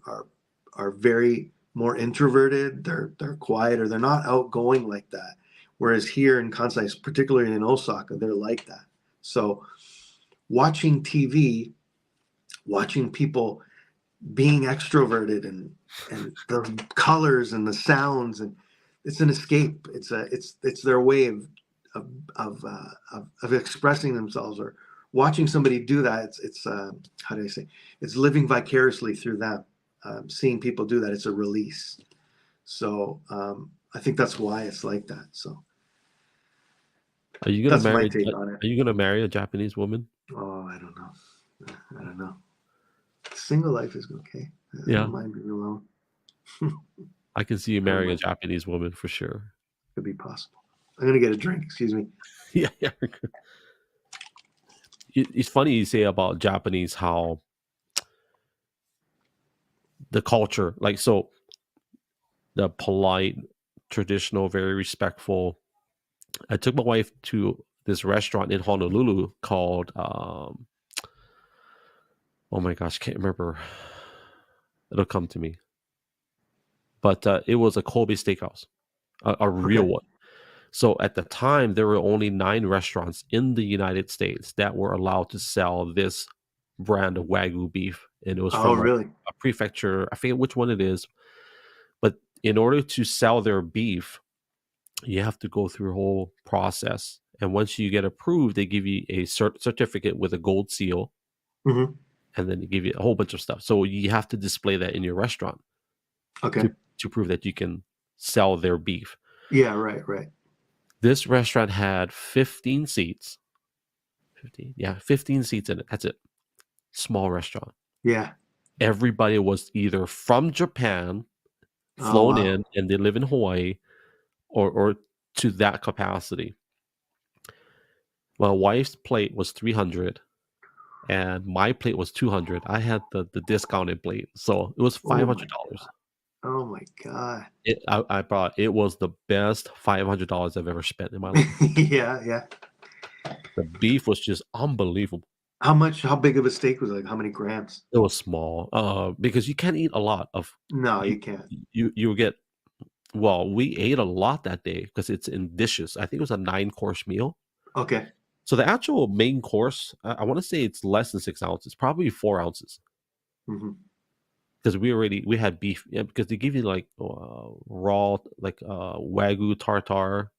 are very more introverted. They're quieter. They're not outgoing like that. Whereas here in Kansai, particularly in Osaka, they're like that. So watching TV, watching people being extroverted and the colors and the sounds, and it's an escape. It's their way of expressing themselves, or watching somebody do that. It's how do I say? It's living vicariously through them. Seeing people do that, it's a release. So I think that's why it's like that. So that's my take on it. Are you gonna marry a Japanese woman? Oh, I don't know. Single life is okay. I don't mind being alone. I can see you marrying a Japanese woman for sure. Could be possible. I'm gonna get a drink. Excuse me. Yeah. It's funny you say about Japanese how the culture, like, so the polite, traditional, very respectful. I took my wife to this restaurant in Honolulu called oh my gosh, can't remember. It'll come to me. But it was a Kobe steakhouse, a real one. So at the time, there were only 9 restaurants in the United States that were allowed to sell this brand of Wagyu beef. And it was from a prefecture. I forget which one it is. But in order to sell their beef, you have to go through a whole process. And once you get approved, they give you a certificate with a gold seal. Mm-hmm. And then they give you a whole bunch of stuff. So you have to display that in your restaurant. Okay. To prove that you can sell their beef. Yeah, right. This restaurant had 15 seats. 15 seats in it. That's it. Small restaurant. Yeah. Everybody was either from Japan, flown in, and they live in Hawaii, or to that capacity. My wife's plate was 300, and my plate was 200. I had the discounted plate, so it was $500. Oh my god! I brought it was the best $500 I've ever spent in my life. Yeah. The beef was just unbelievable. How big of a steak was it? Like how many grams? It was small. Because you can't eat a lot of. No, you can't. You get. Well, we ate a lot that day because it's in dishes. I think it was a 9-course meal. Okay. So the actual main course, I want to say it's less than 6 ounces, probably 4 ounces. Mm-hmm. Because we had beef, because they give you like raw, like Wagyu tartare.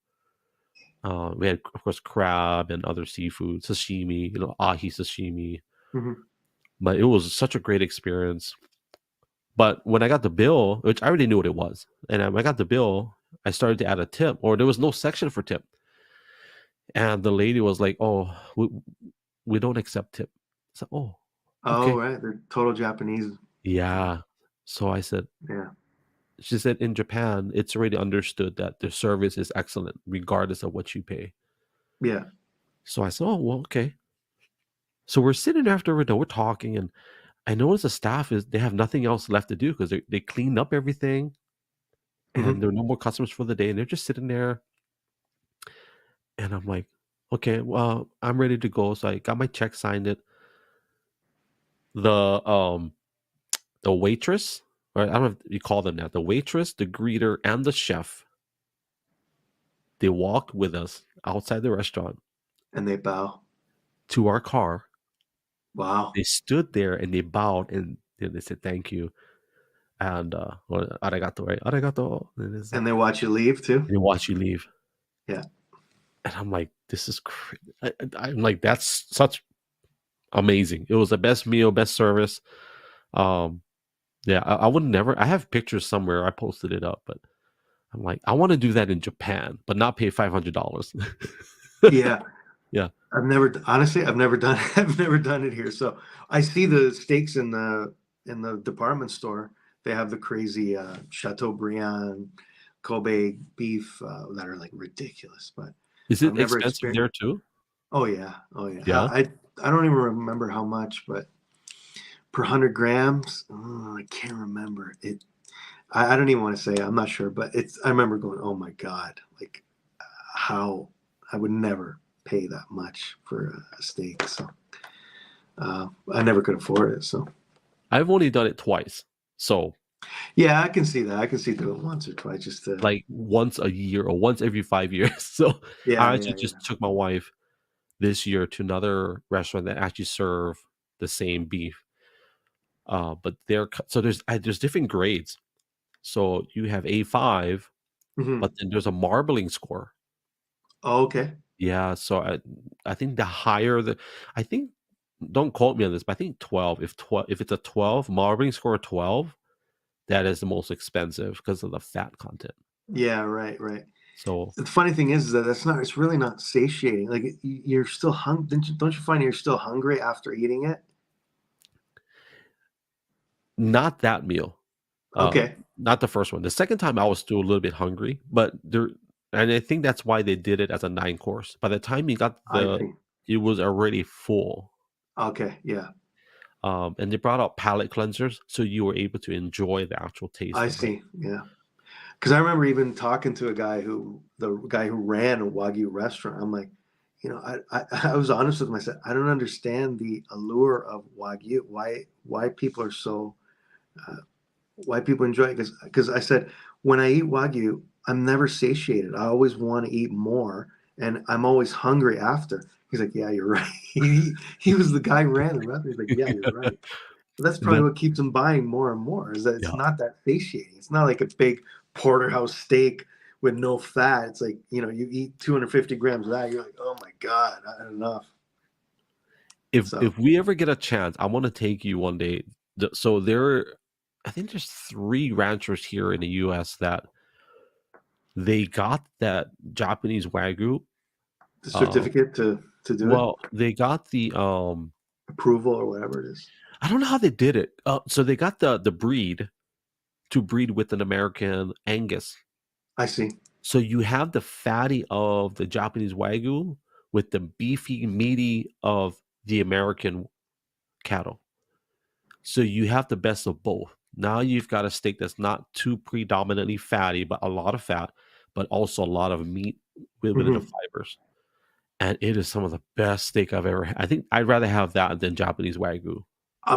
We had, of course, crab and other seafood, sashimi, ahi sashimi. Mm-hmm. But it was such a great experience. But when I got the bill, which I already knew what it was, and when I got the bill, I started to add a tip, or there was no section for tip. And the lady was like, "Oh, we don't accept tip." So, okay. Oh, right. They're total Japanese. Yeah. So I said, yeah. She said in Japan, it's already understood that the service is excellent, regardless of what you pay. Yeah. So I said, oh, well, okay. So we're sitting after we're done, we're talking, and I noticed the staff they have nothing else left to do because they cleaned up everything, and there are no more customers for the day, and they're just sitting there. And I'm like, okay, well, I'm ready to go. So I got my check, signed it. The waitress, or I don't know if you call them that, the waitress, the greeter, and the chef, they walked with us outside the restaurant. And they bow to our car. Wow. They stood there and they bowed and they said thank you. And arigato, right? Arigato. And they watch you leave too? And they watch you leave. Yeah. And I'm like, this is crazy. I'm like, that's such amazing. It was the best meal, best service. Yeah, I would never. I have pictures somewhere. I posted it up, but I'm like, I want to do that in Japan, but not pay $500. Yeah. Yeah. I've never done I've never done it here. So I see the steaks in the department store. They have the crazy Chateaubriand Kobe beef that are like ridiculous, but Is I've it never expensive there experienced. too? Oh yeah, oh yeah. Yeah. I don't even remember how much, but per 100 grams, I can't remember it. I don't even want to say. I'm not sure, but it's. I remember going, oh my god, like how I would never pay that much for a steak. So I never could afford it. So I've only done it twice. So yeah, I can see that. I can see doing it once or twice, just to like once a year or once every 5 years. So yeah, I yeah, actually just took my wife this year to another restaurant that actually serve the same beef. But so there's different grades. So you have A5, hmm. but then there's a marbling score. Oh, okay. Yeah, so I think the higher I think, don't quote me on this, but I think 12. If it's a 12 marbling score 12, that is the most expensive because of the fat content. Yeah, right, right. So The funny thing is that it's really not satiating. Like you're still hungry. Don't you find you're still hungry after eating it? not that meal. Okay. Not the first one. The second time I was still a little bit hungry, but and I think that's why they did it as a 9-course. By the time you got I see. it was already full. Okay, yeah. And they brought out palate cleansers, so you were able to enjoy the actual taste I of it. see. Yeah. Because I remember even talking to the guy who ran a Wagyu restaurant. I'm like, I was honest with him. I said, I don't understand the allure of Wagyu. Why people are so, why people enjoy it. Because I said, when I eat Wagyu, I'm never satiated. I always want to eat more, and I'm always hungry after. He's like, yeah, you're right. He was the guy who ran the restaurant. He's like, yeah, you're right. But that's probably what keeps them buying more and more, is that it's not that satiating. It's not like a big porterhouse steak with no fat. It's like, you eat 250 grams of that, you're like, oh my god, not enough. If we ever get a chance, I want to take you one day. So I think there's 3 ranchers here in the US that they got that Japanese Wagyu. The certificate to do it? Well, they got the approval or whatever it is. I don't know how they did it. So they got the breed to breed with an American Angus. I see. So you have the fatty of the Japanese Wagyu with the beefy, meaty of the American cattle. So you have the best of both. Now you've got a steak that's not too predominantly fatty, but a lot of fat, but also a lot of meat within the fibers. And it is some of the best steak I've ever had. I think I'd rather have that than Japanese Wagyu.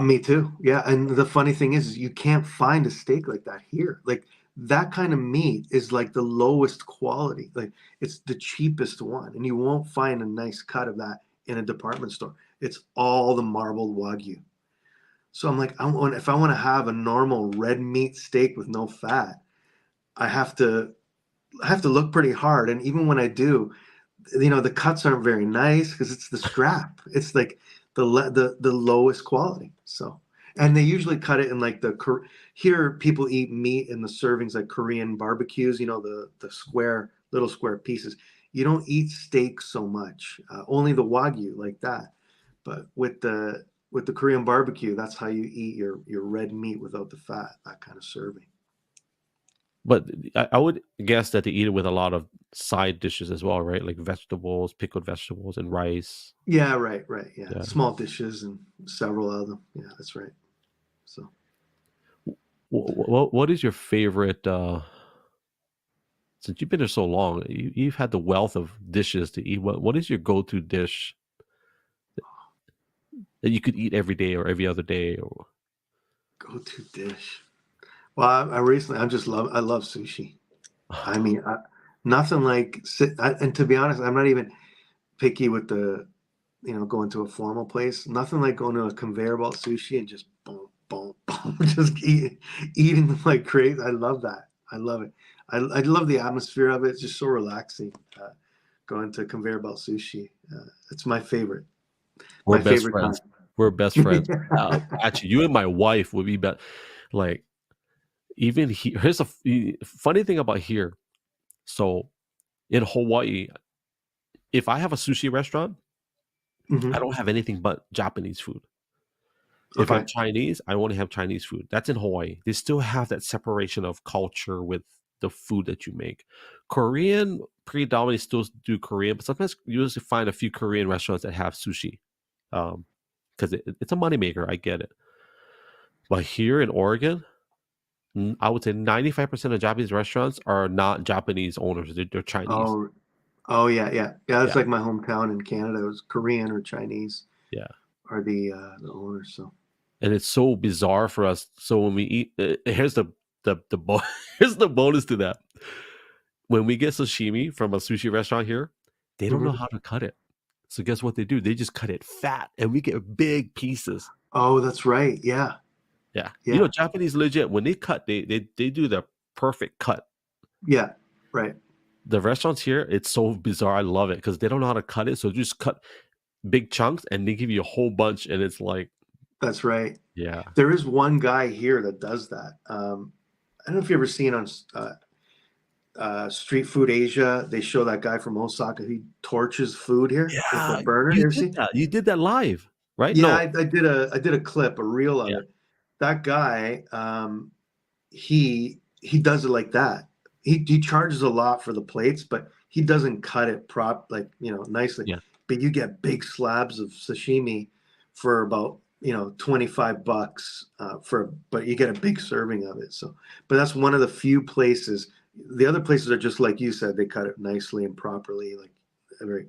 Me too. Yeah. And the funny thing is you can't find a steak like that here. Like that kind of meat is like the lowest quality. Like it's the cheapest one. And you won't find a nice cut of that in a department store. It's all the marbled Wagyu. So I'm like, if I want to have a normal red meat steak with no fat, I have to look pretty hard. And even when I do, the cuts aren't very nice because it's the strap. It's like the lowest quality. So, and they usually cut it in like here people eat meat in the servings like Korean barbecues. The little square pieces. You don't eat steak so much. Only the Wagyu like that. But with the Korean barbecue, that's how you eat your red meat without the fat. That kind of serving. But I would guess that they eat it with a lot of side dishes as well, right? Like vegetables, pickled vegetables, and rice. Yeah, right. Yeah. Small dishes and several of them. Yeah, that's right. So, what is your favorite? Since you've been there so long, you've had the wealth of dishes to eat. What is your go-to dish that you could eat every day or every other day? Or go-to dish? Well, I love sushi. I mean, nothing like and to be honest, I'm not even picky with the going to a formal place. Nothing like going to a conveyor belt sushi and just boom, boom, boom, just eating like crazy. I love that. I love it. I love the atmosphere of it. It's just so relaxing. Going to conveyor belt sushi. It's my favorite. We're best friends. We're best friends. Actually, you and my wife would be better. Like, even here, here's a funny thing about here. So, in Hawaii, if I have a sushi restaurant, I don't have anything but Japanese food. If I'm Chinese, I only have Chinese food. That's in Hawaii. They still have that separation of culture with the food that you make. Korean predominantly still do Korean, but sometimes you usually find a few Korean restaurants that have sushi. Because it's a moneymaker. I get it. But here in Oregon, I would say 95% of Japanese restaurants are not Japanese owners. They're Chinese. Oh yeah. That's like my hometown in Canada. It was Korean or Chinese. Yeah. Are the owners. So. And it's so bizarre for us. So when we eat, here's the here's the bonus to that. When we get sashimi from a sushi restaurant here, they don't know how to cut it. So guess what they do? They just cut it fat, and we get big pieces. Oh, that's right. Yeah. Japanese legit, when they cut, they do the perfect cut. Yeah. Right. The restaurants here, it's so bizarre. I love it because they don't know how to cut it. So just cut big chunks, and they give you a whole bunch, and it's like. That's right. Yeah. There is one guy here that does that. I don't know if you've ever seen on Street Food Asia. They show that guy from Osaka. He torches food here with a burner. You did that live, right? Yeah, no. I did a clip, a reel of it. That guy, he does it like that. He charges a lot for the plates, but he doesn't cut it nicely. Yeah. But you get big slabs of sashimi for about $25 but you get a big serving of it. So, but that's one of the few places. The other places are just like you said, they cut it nicely and properly, like a very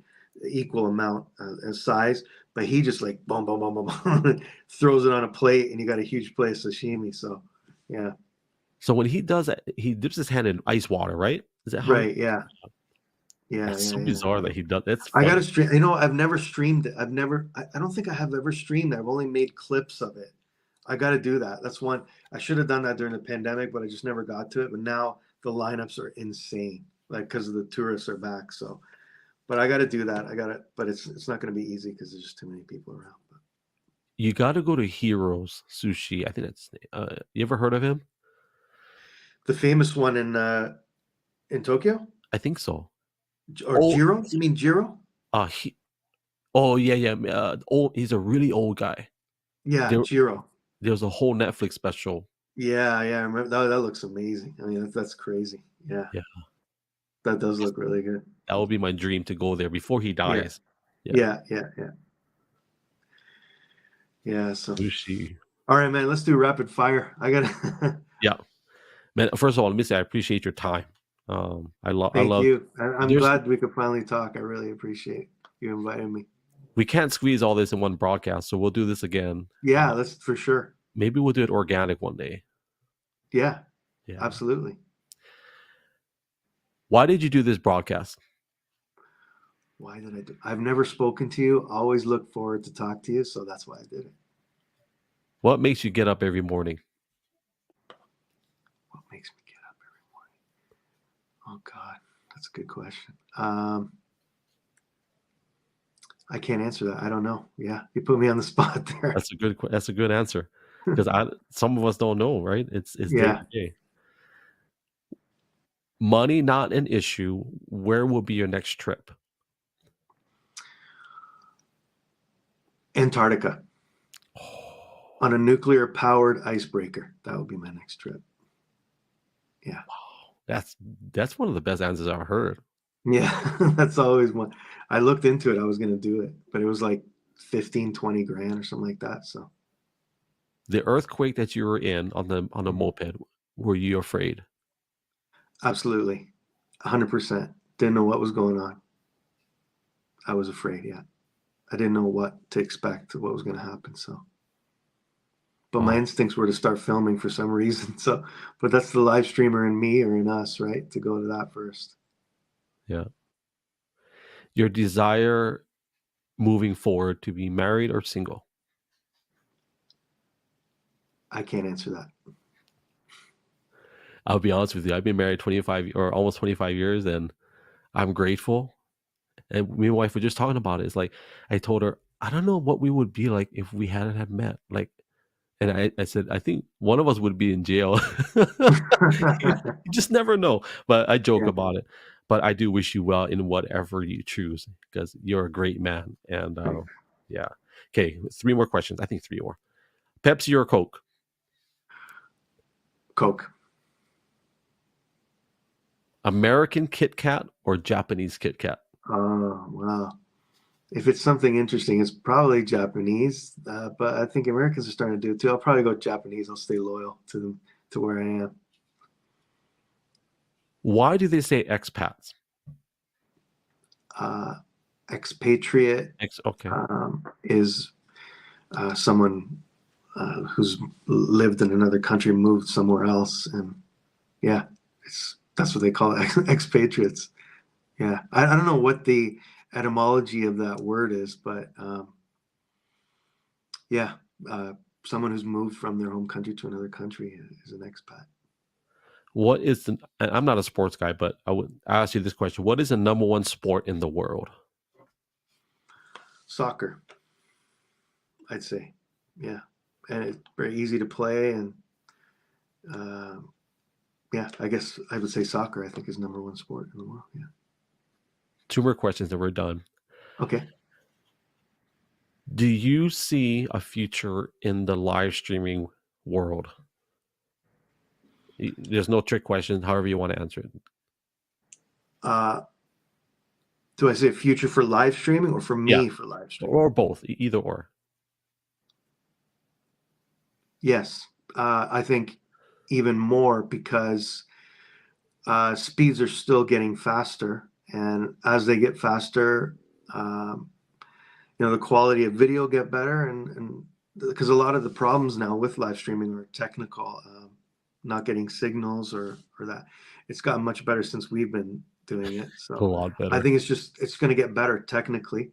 equal amount and size. But he just like boom, boom, boom, boom, boom, throws it on a plate, and you got a huge plate of sashimi. So, yeah. So when he does that, he dips his hand in ice water, right? Is that right? Yeah. Yeah, it's so bizarre that he does. That's I gotta stream. I've never streamed it. I don't think I have ever streamed it. I've only made clips of it. I got to do that. That's one. I should have done that during the pandemic, but I just never got to it. But now the lineups are insane, like because the tourists are back. So, but I got to do that. But it's not going to be easy because there's just too many people around. But. You got to go to Heroes Sushi. I think that's. You ever heard of him? The famous one in Tokyo. I think so. Or Jiro? You mean Jiro? Yeah. He's a really old guy. Yeah, Jiro. There's a whole Netflix special. Yeah. I remember that looks amazing. I mean, that's crazy. Yeah. That does look really good. That would be my dream to go there before he dies. Yeah. So. Sushi. All right, man. Let's do rapid fire. I gotta. Yeah, man. First of all, let me say I appreciate your time. Thank you. I'm glad we could finally talk. I really appreciate you inviting me. We can't squeeze all this in one broadcast, so we'll do this again. Yeah, that's for sure. Maybe we'll do it organic one day. Yeah, absolutely. Why did you do this broadcast? Why did I do? I've never spoken to you. Always look forward to talk to you, so that's why I did it. What makes you get up every morning? What makes me get up every morning? Oh God, that's a good question. I can't answer that. I don't know. Yeah, you put me on the spot there. That's a good answer, because some of us don't know, right? It's day to day. Money not an issue. Where will be your next trip? Antarctica. On a nuclear powered icebreaker. That would be my next trip. Yeah. Wow. That's one of the best answers I've heard. Yeah, that's always one. I looked into it. I was going to do it, but it was like 15, 20 grand or something like that. So the earthquake that you were in on the moped, were you afraid? Absolutely. 100%. Didn't know what was going on. I was afraid. Yeah. I didn't know what to expect, what was going to happen. So, but my instincts were to start filming for some reason. So, but that's the live streamer in me or in us, right? To go to that first. Yeah. Your desire moving forward to be married or single? I can't answer that. I'll be honest with you. I've been married 25 or almost 25 years, and I'm grateful. And me and my wife were just talking about it. It's like, I told her, I don't know what we would be like if we hadn't have met. Like, and I said, I think one of us would be in jail. You just never know. But I joke about it. But I do wish you well in whatever you choose, because you're a great man. And yeah. Okay, 3 more questions. I think 3 more. Pepsi or Coke? Coke. American Kit Kat or Japanese Kit Kat? Oh, wow. If it's something interesting, it's probably Japanese, but I think Americans are starting to do it too. I'll probably go Japanese. I'll stay loyal to where I am. Why do they say expats? Expatriate Okay. Is someone who's lived in another country, moved somewhere else, and yeah, that's what they call it, expatriates. Yeah, I don't know what the etymology of that word is, but yeah, someone who's moved from their home country to another country is an expat. What is I'm not a sports guy, but I would ask you this question. What is the number 1 sport in the world? Soccer, I'd say. Yeah, and it's very easy to play, and yeah, I guess I would say soccer, I think, is number 1 sport in the world. Yeah. 2 more questions and we're done. Okay. Do you see a future in the live streaming world? There's no trick question, however you want to answer it. Do I say future for live streaming or for me for live streaming? Or both, either or. Yes. I think even more, because speeds are still getting faster. And as they get faster, the quality of video get better. And because a lot of the problems now with live streaming are technical, not getting signals or that. It's gotten much better since we've been doing it. So a lot better. I think it's going to get better technically.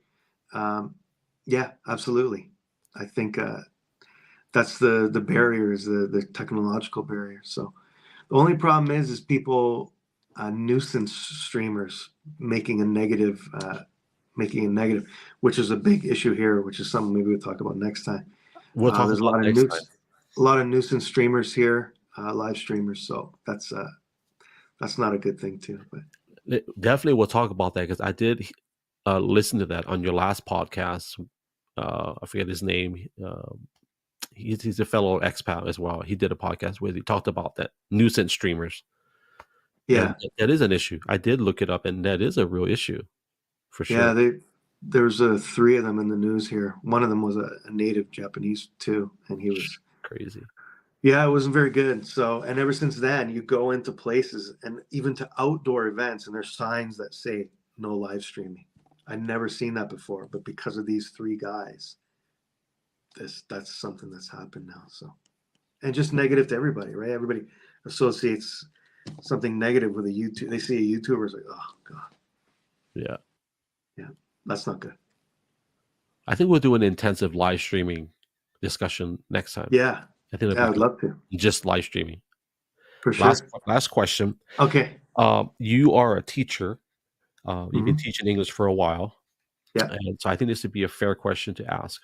Yeah, absolutely. I think that's the barrier, is the technological barrier. So the only problem is people nuisance streamers making a negative, which is a big issue here, which is something maybe we'll talk about next time. We'll talk there's about a lot of nuisance streamers here, live streamers. So that's not a good thing too. But definitely we'll talk about that, because I did listen to that on your last podcast. I forget his name. He's a fellow expat as well. He did a podcast where he talked about that nuisance streamers. Yeah, and that is an issue. I did look it up, and that is a real issue, for sure. Yeah, there's 3 of them in the news here. One of them was a native Japanese too, and he was crazy. Yeah, it wasn't very good. So, and ever since then, you go into places and even to outdoor events, and there's signs that say no live streaming. I'd never seen that before, but because of these 3 guys, that's something that's happened now. So, and just negative to everybody, right? Everybody associates something negative with a YouTube. They see a YouTuber, it's like, oh god. Yeah. Yeah, that's not good. I think we'll do an intensive live streaming discussion next time. Yeah. I think I'd love to. Just live streaming. For sure. Last question. Okay. You are a teacher. You've been teaching English for a while. Yeah. And so I think this would be a fair question to ask.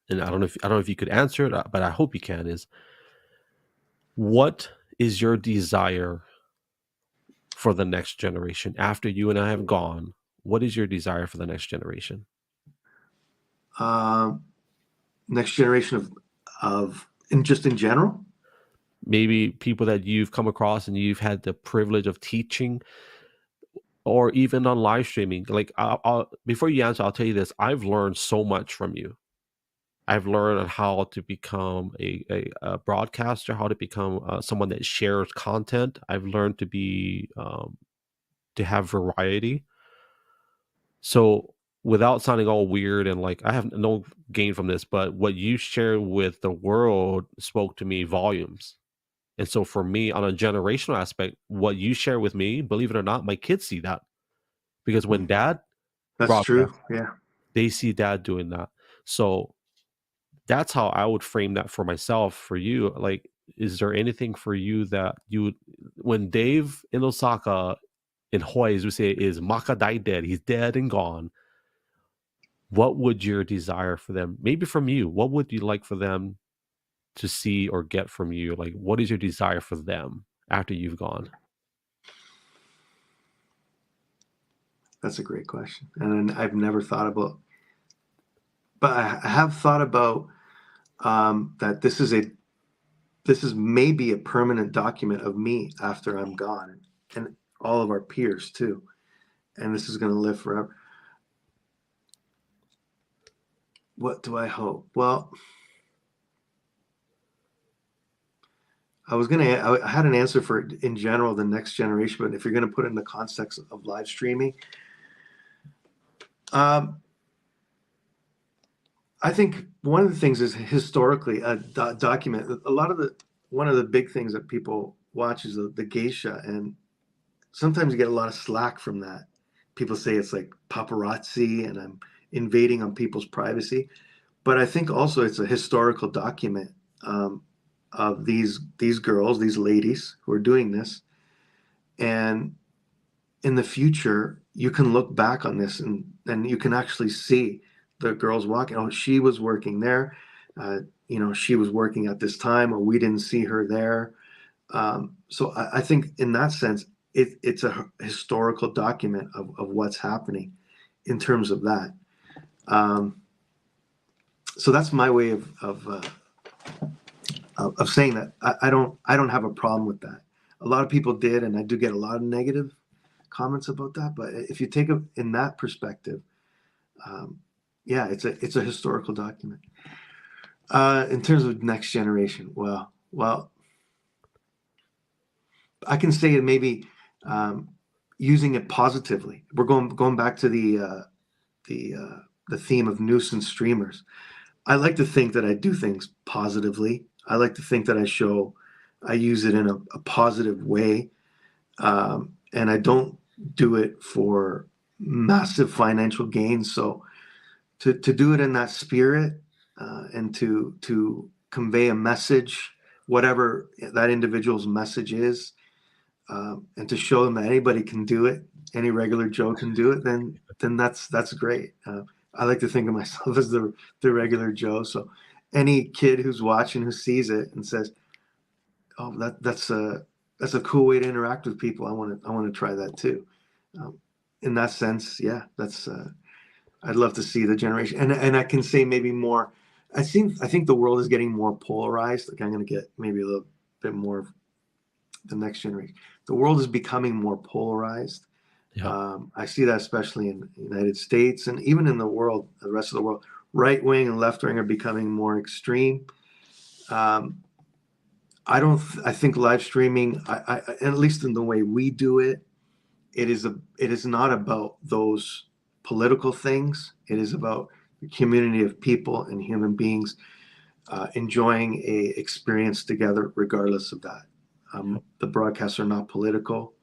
And I don't know if you could answer it, but I hope you can. Is what is your desire for the next generation after you and I have gone? What is your desire for the next generation? Next generation of just in general? Maybe people that you've come across and you've had the privilege of teaching, or even on live streaming. Like, before you answer, I'll tell you this. I've learned so much from you. I've learned how to become a broadcaster, how to become someone that shares content. I've learned to be to have variety. So without sounding all weird and like, I have no gain from this, but what you share with the world spoke to me volumes. And so for me, on a generational aspect, what you share with me, believe it or not, my kids see that. Because when dad That's true. Yeah. they see dad doing that. So that's how I would frame that for myself. For you, like, is there anything for you that you, when Dave in Osaka, in Hawaii, as we say, is Makadai dead, he's dead and gone, what would your desire for them, maybe from you, what would you like for them to see or get from you? Like, what is your desire for them after you've gone? That's a great question. And I've never thought about, but I have thought about that this is maybe a permanent document of me after I'm gone, and all of our peers too. And this is going to live forever. What do I hope? Well, I had an answer for it in general, the next generation, but if you're going to put it in the context of live streaming, I think one of the things is historically a document. One of the big things that people watch is the geisha, and sometimes you get a lot of slack from that. People say it's like paparazzi and I'm invading on people's privacy, but I think also it's a historical document of these girls, these ladies who are doing this, and in the future you can look back on this and you can actually see the girls walking. Oh, she was working there. She was working at this time, or we didn't see her there. So I think in that sense, it's a historical document of what's happening in terms of that. So that's my way of saying that. I don't have a problem with that. A lot of people did, and I do get a lot of negative comments about that. But if you take it in that perspective, yeah, it's a historical document. In terms of next generation, well, I can say it maybe using it positively. We're going back to the theme of nuisance streamers. I like to think that I do things positively. I like to think that I use it in a positive way, and I don't do it for massive financial gains. So to do it in that spirit, and to convey a message, whatever that individual's message is, and to show them that anybody can do it, any regular Joe can do it, then that's great. I like to think of myself as the regular Joe. So any kid who's watching, who sees it and says, "Oh, that's a cool way to interact with people. I want to try that too." In that sense, yeah, that's. I'd love to see the generation, and I can say maybe more. I think the world is getting more polarized. Like, I'm going to get maybe a little bit more of the next generation. The world is becoming more polarized. Yeah. I see that especially in the United States and even in the world, the rest of the world. Right wing and left wing are becoming more extreme. I think live streaming, at least in the way we do it, it is not about those political things. It is about the community of people and human beings enjoying a experience together, regardless of that. The broadcasts are not political,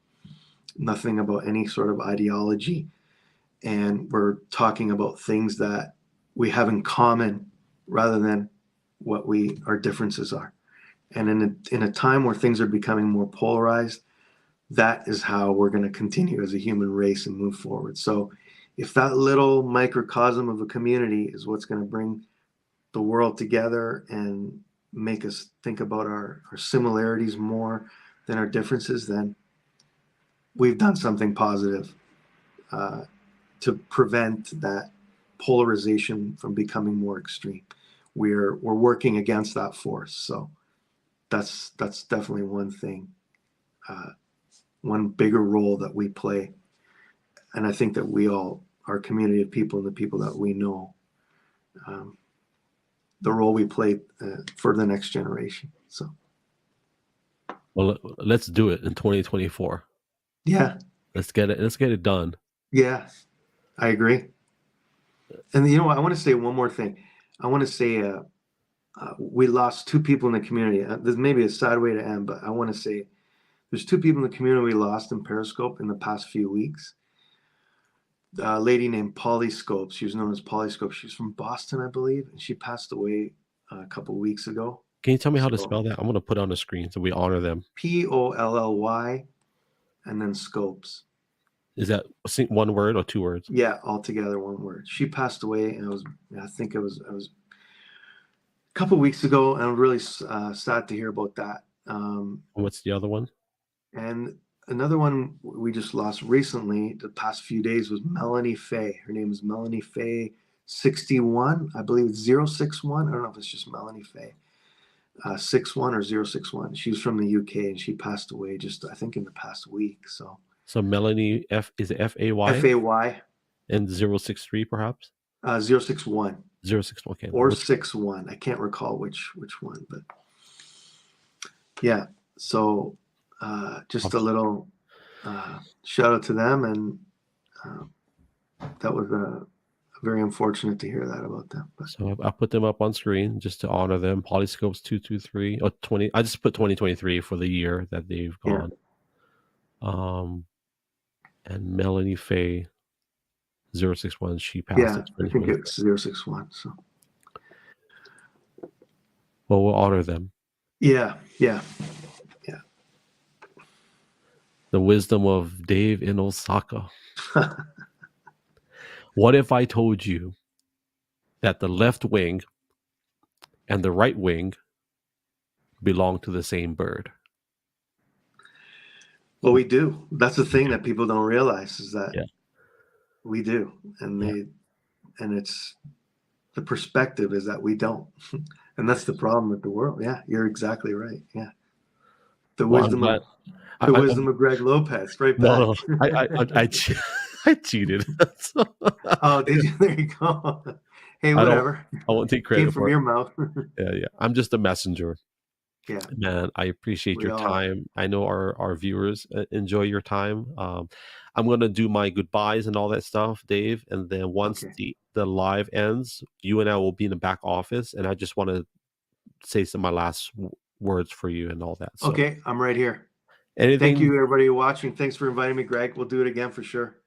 nothing about any sort of ideology, and we're talking about things that we have in common rather than what our differences are. And in a time where things are becoming more polarized, that is how we're going to continue as a human race and move forward. So if that little microcosm of a community is what's going to bring the world together and make us think about our similarities more than our differences, then we've done something positive to prevent that polarization from becoming more extreme. We're working against that force. So that's definitely one thing, one bigger role that we play. And I think that our community of people and the people that we know, the role we play for the next generation. So, well, let's do it in 2024. Yeah, let's get it done. Yeah, I agree. And I want to say one more thing. I want to say we lost two people in the community. There's maybe a sad way to end, but I want to say there's two people in the community we lost in Periscope in the past few weeks. a lady named Polly Scopes. She was known as Polly Scopes. She was from Boston, I believe, and she passed away a couple of weeks ago. Can you tell me how to spell that? I'm going to put it on the screen so we honor them. Polly, and then Scopes. Is that one word or two words? Yeah, altogether one word. She passed away, and I think it was a couple of weeks ago, and I'm really sad to hear about that. What's the other one? And another one we just lost recently, the past few days, was Melanie Fay. Her name is Melanie Fay 61. I believe it's 061. I don't know if it's just Melanie Fay. 61 or 061. She was from the UK, and she passed away just, I think, in the past week. So Melanie is it F-A-Y? F-A-Y. And 063 perhaps? 061. 061, okay. Or 61. I can't recall which one, but yeah. So just a little shout out to them, and that was very unfortunate to hear that about them. But. So I put them up on screen just to honor them. Polyscopes 223 or 20. I just put 2023 for the year that they've gone. Yeah. And Melanie Fay 061. She passed. Yeah, I think it's 061. So. Well, we'll honor them. Yeah. The wisdom of Dave in Osaka. What if I told you that the left wing and the right wing belong to the same bird? Well, we do. That's the thing that people don't realize, is that we do. And and it's the perspective is that we don't. And that's the problem with the world. Yeah, you're exactly right. Yeah. The wisdom of Greg Lopez, right back. No, I cheated. Oh, did you? There you go. Hey, whatever. I won't take credit Came from your mouth. Yeah. I'm just a messenger. Yeah. Man, I appreciate your time. I know our viewers enjoy your time. I'm going to do my goodbyes and all that stuff, Dave. And then once the live ends, you and I will be in the back office. And I just want to say some of my last words for you and all that. So. Okay, I'm right here. Thank you, everybody watching. Thanks for inviting me, Greg. We'll do it again for sure.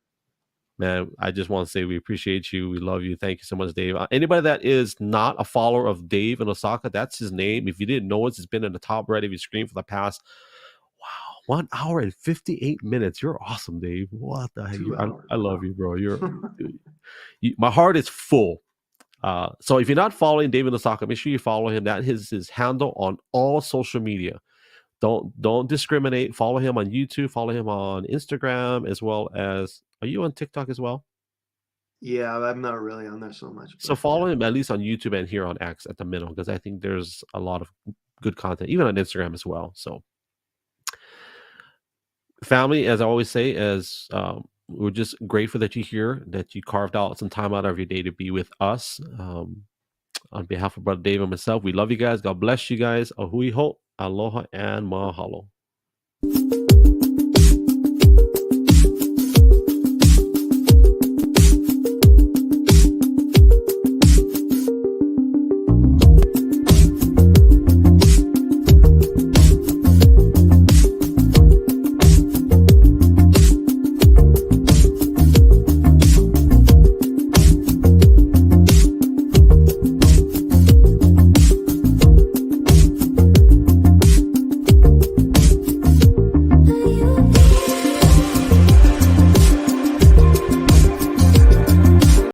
Man, I just want to say we appreciate you. We love you. Thank you so much, Dave. Anybody that is not a follower of Dave in Osaka, that's his name. If you didn't know it, it's been in the top right of your screen for the past, 1 hour and 58 minutes. You're awesome, Dave. What the heck? I love you, bro. My heart is full. So if you're not following Dave in Osaka, make sure you follow him. That is his handle on all social media. Don't discriminate. Follow him on YouTube. Follow him on Instagram, as well as. Are you on TikTok as well? Yeah, I'm not really on there so much. So follow him at least on YouTube and here on X at the minimum, because I think there's a lot of good content, even on Instagram as well. So, family, as I always say, we're just grateful that you're here, that you carved out some time out of your day to be with us. On behalf of Brother Dave and myself, we love you guys. God bless you guys. Ahui ho, aloha, and mahalo.